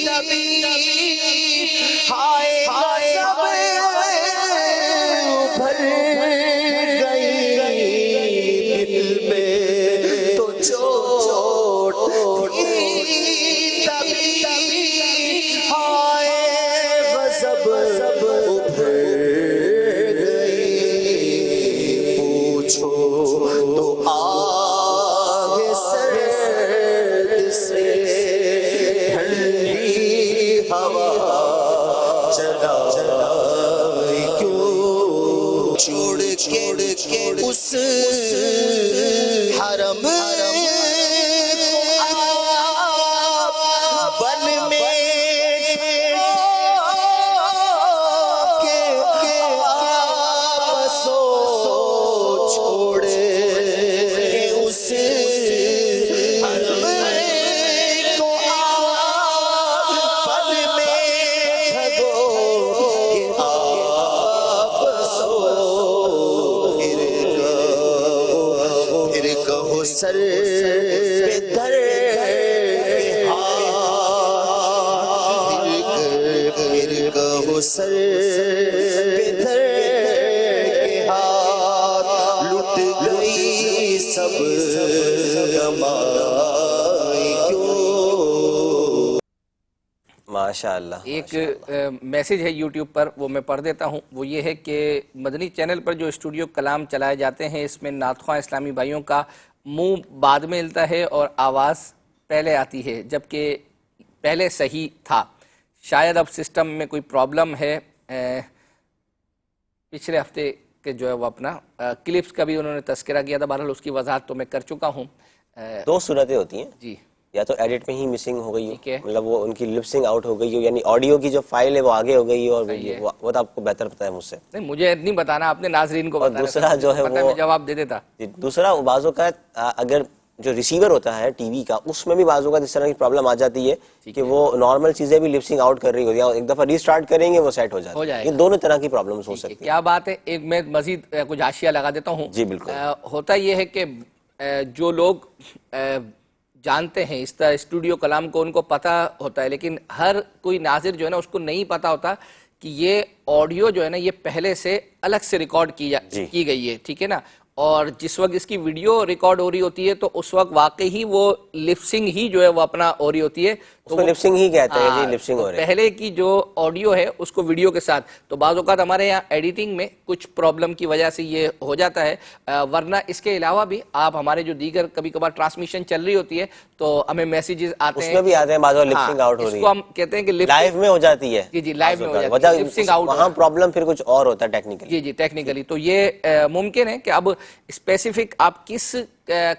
دبی ہائے سب بھر گئی دل میں تو چوٹ تھی دبی ہائے غضب ابھر گئی پوچھو تو آہ سرد سے ٹھنڈی ہوا چلا کیوں چھوڑ کے اس حرم بن میں چھوڑے اس حرم کو پل میں بھگو کہ آپ سو پھر کہو سر پہ دھر پھر کہو سر پہ دھر کے ہاتھ لٹ گئی سب کمائی کیوں. ماشاء اللہ. ایک میسیج ہے یوٹیوب پر، وہ میں پڑھ دیتا ہوں. وہ یہ ہے کہ مدنی چینل پر جو اسٹوڈیو کلام چلائے جاتے ہیں اس میں نعت خواں اسلامی بھائیوں کا منہ بعد میں ملتا ہے اور آواز پہلے آتی ہے، جبکہ پہلے صحیح تھا. شاید اب سسٹم میں کوئی پرابلم ہے. پچھلے ہفتے کے جو ہے وہ اپنا کلپس کا بھی انہوں نے تذکرہ کیا تھا، بہرحال اس کی وضاحت تو میں کر چکا ہوں. دو صورتیں ہوتی ہیں جی، یا تو ایڈٹ میں ہی مسنگ ہو گئی ہو، مطلب وہ ان کی لپسنگ آؤٹ ہو گئی ہو، یعنی آڈیو کی جو فائل ہے وہ آگے ہو گئی ہو، اور وہ تو آپ کو بہتر پتہ ہے مجھ سے. نہیں، مجھے نہیں بتانا، آپ نے ناظرین کو بتانا. دوسرا جو ہے وہ جواب دے دیتا. دوسرا بعض اوقات اگر جو ریسیور ہوتا ہے ٹی وی کا، اس میں بھی بعض اوقات اس طرح کی پرابلم آ جاتی ہے کہ وہ نارمل چیزیں بھی لپسنگ آؤٹ کر رہی ہوتی ہیں، ایک دفعہ ریسٹارٹ کریں گے وہ سیٹ ہو جاتی ہے. یہ دونوں طرح کی پرابلمس ہو سکتی ہیں. کیا بات ہے. ایک میں مزید کچھ حاشیہ لگا دیتا ہوں. جی بالکل. ہوتا یہ ہے کہ جو لوگ جانتے ہیں اس طرح اسٹوڈیو کلام کو، ان کو پتہ ہوتا ہے، لیکن ہر کوئی ناظر جو ہے نا اس کو نہیں پتہ ہوتا کہ یہ آڈیو جو ہے نا یہ پہلے سے الگ سے ریکارڈ کی گئی ہے. ٹھیک ہے نا. اور جس وقت اس کی ویڈیو ریکارڈ ہو رہی ہوتی ہے تو اس وقت واقعی ہی وہ لپسنگ ہی جو ہے وہ اپنا ہو رہی ہوتی ہے. تو لپسنگ ہی کہتے ہیں جی، لپسنگ ہو رہی ہے. پہلے کی جو آڈیو ہے اس کو ویڈیو کے ساتھ، تو بعض اوقات ہمارے یہاں ایڈیٹنگ میں کچھ پرابلم کی وجہ سے یہ ہو جاتا ہے. ورنہ اس کے علاوہ بھی آپ ہمارے جو دیگر کبھی کبھار ٹرانسمیشن چل رہی ہوتی ہے تو ہمیں میسیجز آتے ہیں، اس میں بھی آتے ہیں بعض لپسنگ آؤٹ ہو رہی ہے، اس کو ہم کہتے ہیں کہ لائیو میں ہو جاتی ہے. جی لائیو میں ہو جاتی ہے لپسنگ آؤٹ. وہاں پرابلم پھر کچھ اور ہوتا ہے ٹیکنیکلی. جی ٹیکنیکلی. تو یہ ممکن ہے کہ اب اسپیسیفک آپ کس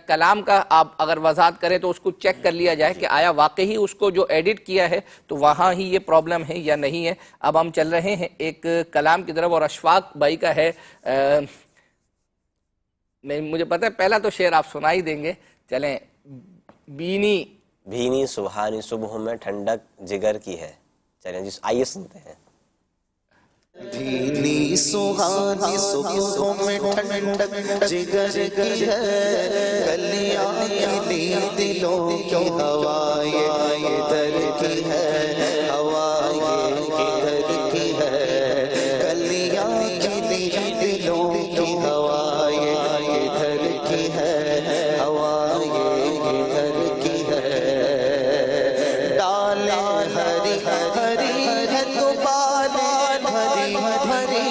کلام کا آپ اگر وضاحت کریں تو اس کو چیک کر لیا جائے کہ آیا واقعی اس کو جو ایڈٹ کیا ہے تو وہاں ہی یہ پرابلم ہے یا نہیں ہے. اب ہم چل رہے ہیں ایک کلام کی طرف، اور اشفاق بھائی کا ہے. مجھے پتہ ہے پہلا تو شعر آپ سنا ہی دیں گے. چلیں. بھینی سبحانی صبح میں ٹھنڈک جگر کی ہے. چلیں جس آئیے سنتے ہیں. بھینی سہانی صبحوں میں ٹھنڈک جگر کی ہے، کلیاں کھلی دلوں کی ہوائیں ادھر کی ہے، ہوائیں ادھر کی ہے، کلیاں کھلی دلوں کی ہوائیں ادھر کی ہے، ہوائیں ادھر کی ہے. ڈالیں ہری ہری ہے تو بالیں ہری ہری،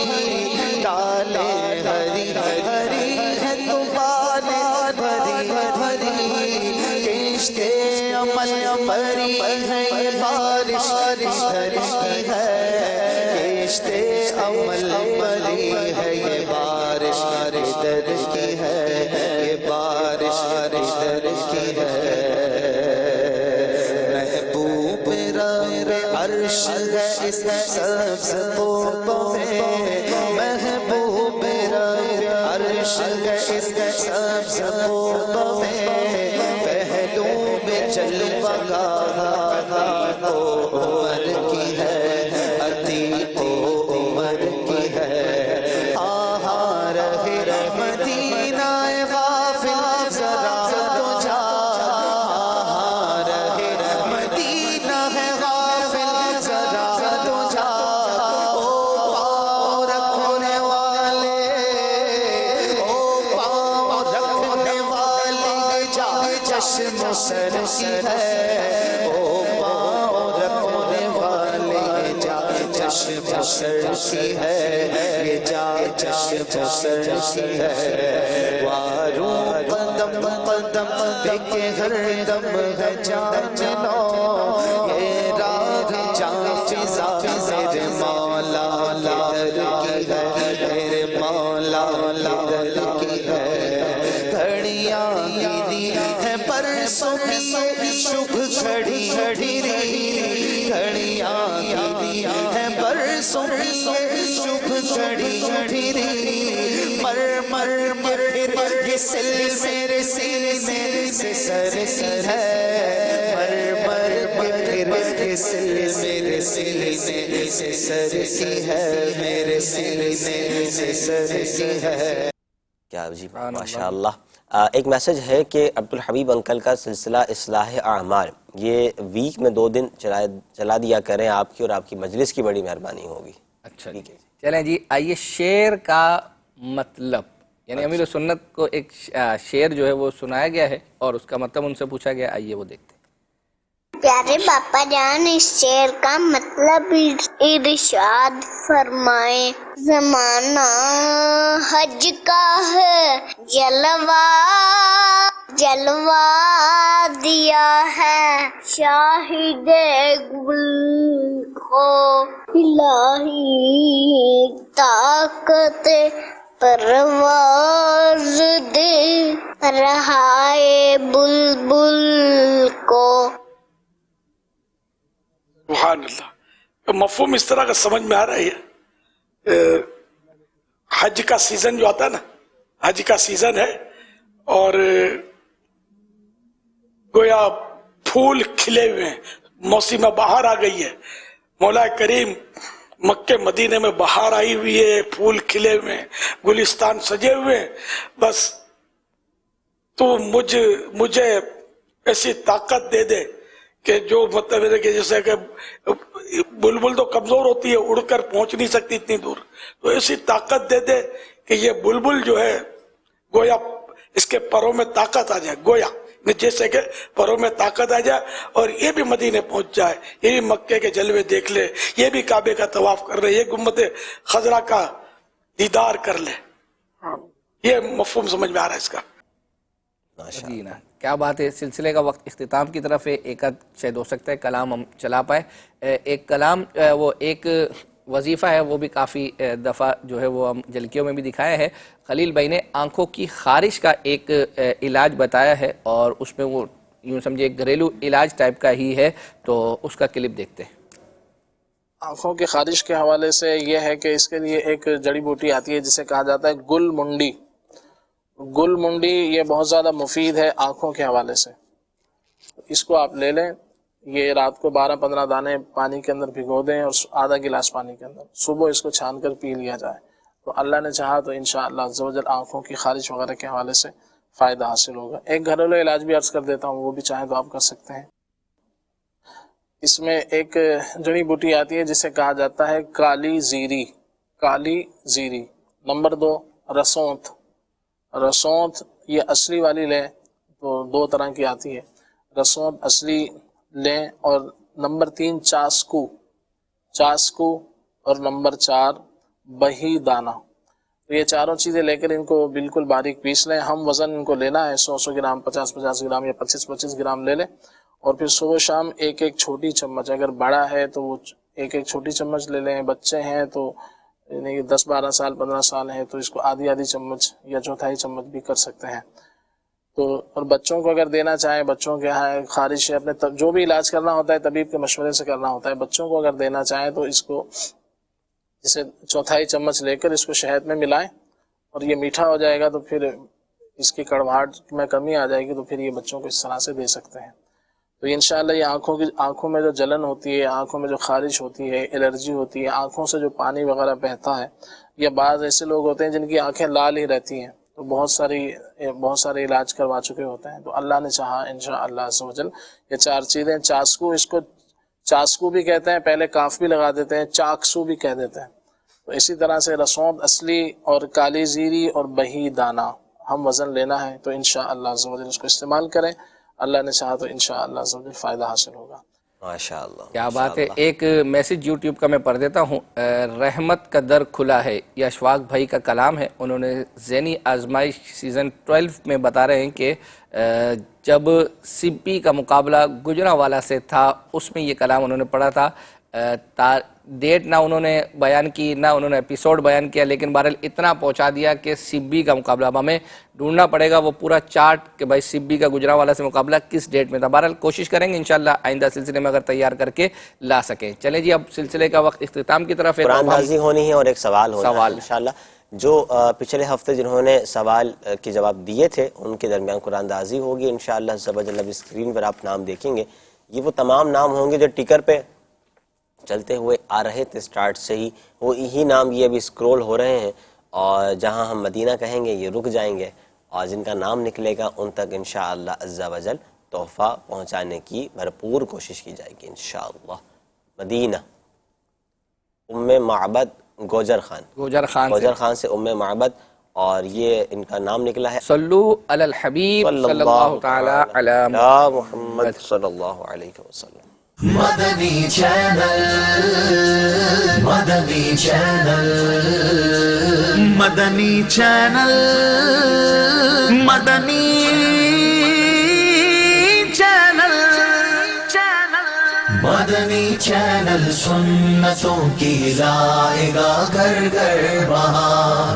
ڈالیں ہری ہری ہے تو بالیں ہری ہری، کشتے عمل پری ہے یہ بارش ادھر کی ہے، کشتے عمل پری ہے یہ بارش ادھر کی ہے، یہ بارش ادھر کی ہے. محبوب رب عرش ہے اس سبز قبوں میں محبوب رب، عرش ہے اس سبز قبوں میں پہلو میں جلوہ گاہ تو عمر کی ہے، عتیق عمر کی ہے، آہا رہے مدینہ غافل ذرا تو جا، آہا رہے مدینہ ہے غافل ذرا تو جا، او پاؤں رکھنے والے، او پاؤں رکھنے والے جا چشم سر کی ہے، او پاؤں رکھنے والے جا چشم سر کی ہے، یہ جا چشم سر کی ہے، واروں قدم قدم دیکھے ہر دم ہے جان لو، یہ راہ جان فضا میرے مولا در کی ہے، میرے مولا در کی ہے، گھڑیاں گری ہیں برسوں کی شبھ گھڑی گھڑی، گھڑیاں گری ہیں برسوں کی شبھ گھڑی گھڑی، مر مر مر یہ سل میرے سینے سے سر کی ہے، مر مر مر یہ سل میرے سینے سے سر کی ہے، میرے سینے سے سر کی ہے۔ کیا جی ماشاءاللہ۔ ایک میسج ہے کہ عبدالحبیب انکل کا سلسلہ اصلاح اعمال یہ ویک میں 2 دن چلا دیا کریں، آپ کی اور آپ کی مجلس کی بڑی مہربانی ہوگی۔ اچھا چلیں جی، آئیے شعر کا مطلب، یعنی امیر سنت کو ایک شعر جو ہے وہ سنایا گیا ہے اور اس کا مطلب ان سے پوچھا گیا، آئیے وہ دیکھتے ہیں۔ پیارے باپا جان، اس شعر کا مطلب ارشاد فرمائیں۔ زمانہ حج کا ہے جلوہ، جلوہ دیا ہے شاہد گل کو، الہی طاقت پرواز دے رہا ہے بلبل کو۔ سبحان اللہ، مفہوم اس طرح کا سمجھ میں آ رہا ہے، حج کا سیزن جو آتا ہے نا، حج کا سیزن ہے اور گویا پھول کھلے ہوئے ہیں، موسم بہار آ گئی ہے، مولا کریم مکہ مدینے میں بہار آئی ہوئی ہے، پھول کھلے ہوئے ہیں، گلستان سجے ہوئے ہیں، بس تو مجھے ایسی طاقت دے دے کہ جو مطلب ہے کہ جیسے کہ بلبل تو کمزور ہوتی ہے، اڑ کر پہنچ نہیں سکتی اتنی دور، تو ایسی طاقت دے دے کہ یہ بلبل جو ہے گویا اس کے پروں میں طاقت آ جائے، گویا جیسے کہ پروں میں طاقت آ جائے اور یہ بھی مدینے پہنچ جائے، یہ بھی مکے کے جلوے دیکھ لے، یہ بھی کعبے کا طواف کر لے، یہ گنبد خضرا کا دیدار کر لے۔ یہ مفہوم سمجھ میں آ رہا ہے اس کا۔ جی نا، کیا بات ہے۔ سلسلے کا وقت اختتام کی طرف ہے، ایک آدھ شاید ہو سکتا ہے کلام ہم چلا پائے۔ ایک کلام وہ ایک وظیفہ ہے، وہ بھی کافی دفعہ جو ہے وہ ہم جھلکیوں میں بھی دکھایا ہے۔ خلیل بھائی نے آنکھوں کی خارش کا ایک علاج بتایا ہے اور اس میں وہ یوں سمجھے گھریلو علاج ٹائپ کا ہی ہے، تو اس کا کلپ دیکھتے ہیں۔ آنکھوں کی خارش کے حوالے سے یہ ہے کہ اس کے لیے ایک جڑی بوٹی آتی ہے جسے کہا جاتا ہے گل منڈی۔ گل منڈی یہ بہت زیادہ مفید ہے آنکھوں کے حوالے سے، اس کو آپ لے لیں، یہ رات کو 12-15 دانے پانی کے اندر بھگو دیں اور آدھا گلاس پانی کے اندر، صبح اس کو چھان کر پی لیا جائے تو اللہ نے چاہا تو انشاءاللہ عز و جل آنکھوں کی خارش وغیرہ کے حوالے سے فائدہ حاصل ہوگا۔ ایک گھریلو علاج بھی عرض کر دیتا ہوں، وہ بھی چاہیں تو آپ کر سکتے ہیں۔ اس میں ایک جڑی بوٹی آتی ہے جسے کہا جاتا ہے کالی زیری۔ کالی زیری۔ نمبر 2 رسونت۔ رسونت یہ اصلی والی لیں تو 2 طرح کی آتی ہے، رسونت اصلی لیں، اور نمبر 3 چاسکو۔ چاسکو اور نمبر 4 بہی دانہ۔ تو یہ چاروں چیزیں لے کر ان کو بالکل باریک پیس لیں۔ ہم وزن ان کو لینا ہے 100 گرام، 50 گرام یا 25 گرام لے لیں، اور پھر صبح شام ایک چھوٹی چمچ، اگر بڑا ہے تو وہ ایک چھوٹی چمچ لے لیں، بچے ہیں تو 10-12 سال 15 سال ہیں تو اس کو آدھی چمچ یا چوتھائی چمچ بھی کر سکتے ہیں۔ تو اور بچوں کو اگر دینا چاہیں، بچوں کے یہاں خارش ہے، اپنے جو بھی علاج کرنا ہوتا ہے طبیب کے مشورے سے کرنا ہوتا ہے، بچوں کو اگر دینا چاہیں تو اس کو جیسے 1/4 چمچ لے کر اس کو شہد میں ملائیں، اور یہ میٹھا ہو جائے گا تو پھر اس کی کڑواہٹ میں کمی آ جائے گی، تو پھر یہ بچوں کو اس طرح سے دے سکتے ہیں۔ تو انشاءاللہ یہ آنکھوں میں جو جلن ہوتی ہے، آنکھوں میں جو خارش ہوتی ہے، الرجی ہوتی ہے، آنکھوں سے جو پانی وغیرہ بہتا ہے، یا بعض ایسے لوگ ہوتے ہیں جن کی آنکھیں لال ہی رہتی ہیں، تو بہت سارے علاج کروا چکے ہوتے ہیں، تو اللہ نے چاہا انشاءاللہ عز و جل یہ 4 چیزیں، چاسکو، اس کو چاسکو بھی کہتے ہیں، پہلے کاف بھی لگا دیتے ہیں، چاکسو بھی کہہ دیتے ہیں، تو اسی طرح سے رسوم اصلی اور کالی زیری اور بہی دانہ ہم وزن لینا ہے، تو انشاءاللہ عز و جل اس کو استعمال کریں، اللہ نے چاہا تو انشاءاللہ عز و جل فائدہ حاصل ہوگا۔ ماشاءاللہ، کیا بات ہے۔ ایک میسج یوٹیوب کا میں پڑھ دیتا ہوں، رحمت کا در کھلا ہے، یہ اشفاق بھائی کا کلام ہے، انہوں نے ذہنی آزمائش سیزن 12 میں بتا رہے ہیں کہ جب سبی کا مقابلہ گجرانوالہ سے تھا، اس میں یہ کلام انہوں نے پڑھا تھا، ڈیٹ نہ انہوں نے بیان کی، نہ انہوں نے ایپیسوڈ بیان کیا، لیکن بہرحال اتنا پہنچا دیا کہ سبی کا مقابلہ، اب ہمیں ڈھونڈنا پڑے گا وہ پورا چارٹ کہ بھائی سبی کا گجرانوالہ سے مقابلہ کس ڈیٹ میں تھا۔ بہرحال کوشش کریں گے انشاءاللہ آئندہ سلسلے میں اگر تیار کر کے لا سکیں۔ چلیں جی، اب سلسلے کا وقت اختتام کی طرف ہے، قرآن بازی ہونی ہے اور ایک سوال ہونا ہے انشاءاللہ۔ جو پچھلے ہفتے جنہوں نے سوال کے جواب دیے تھے ان کے درمیان قرآن دازی ہوگی انشاءاللہ عز و جل۔ اب اسکرین پر آپ نام دیکھیں گے، یہ وہ تمام نام ہوں گے جو ٹکر پہ چلتے ہوئے آ رہے تھے سٹارٹ سے ہی، وہ یہی نام یہ ابھی اسکرول ہو رہے ہیں، اور جہاں ہم مدینہ کہیں گے یہ رک جائیں گے، اور جن کا نام نکلے گا ان تک انشاءاللہ عز و جل تحفہ پہنچانے کی بھرپور کوشش کی جائے گی انشاءاللہ۔ مدینہ، ام معبد گوجر خان سے ام معبد، اور یہ ان کا نام نکلا ہے صلو علی الحبیب صلی اللہ تعالی علی محمد صلی اللہ علیہ وسلم۔ مدنی چینل، مدنی چینل، مدنی چینل، مدنی چینل، مدنی چینل سنتوں کی لائے گا گھر گھر بہار۔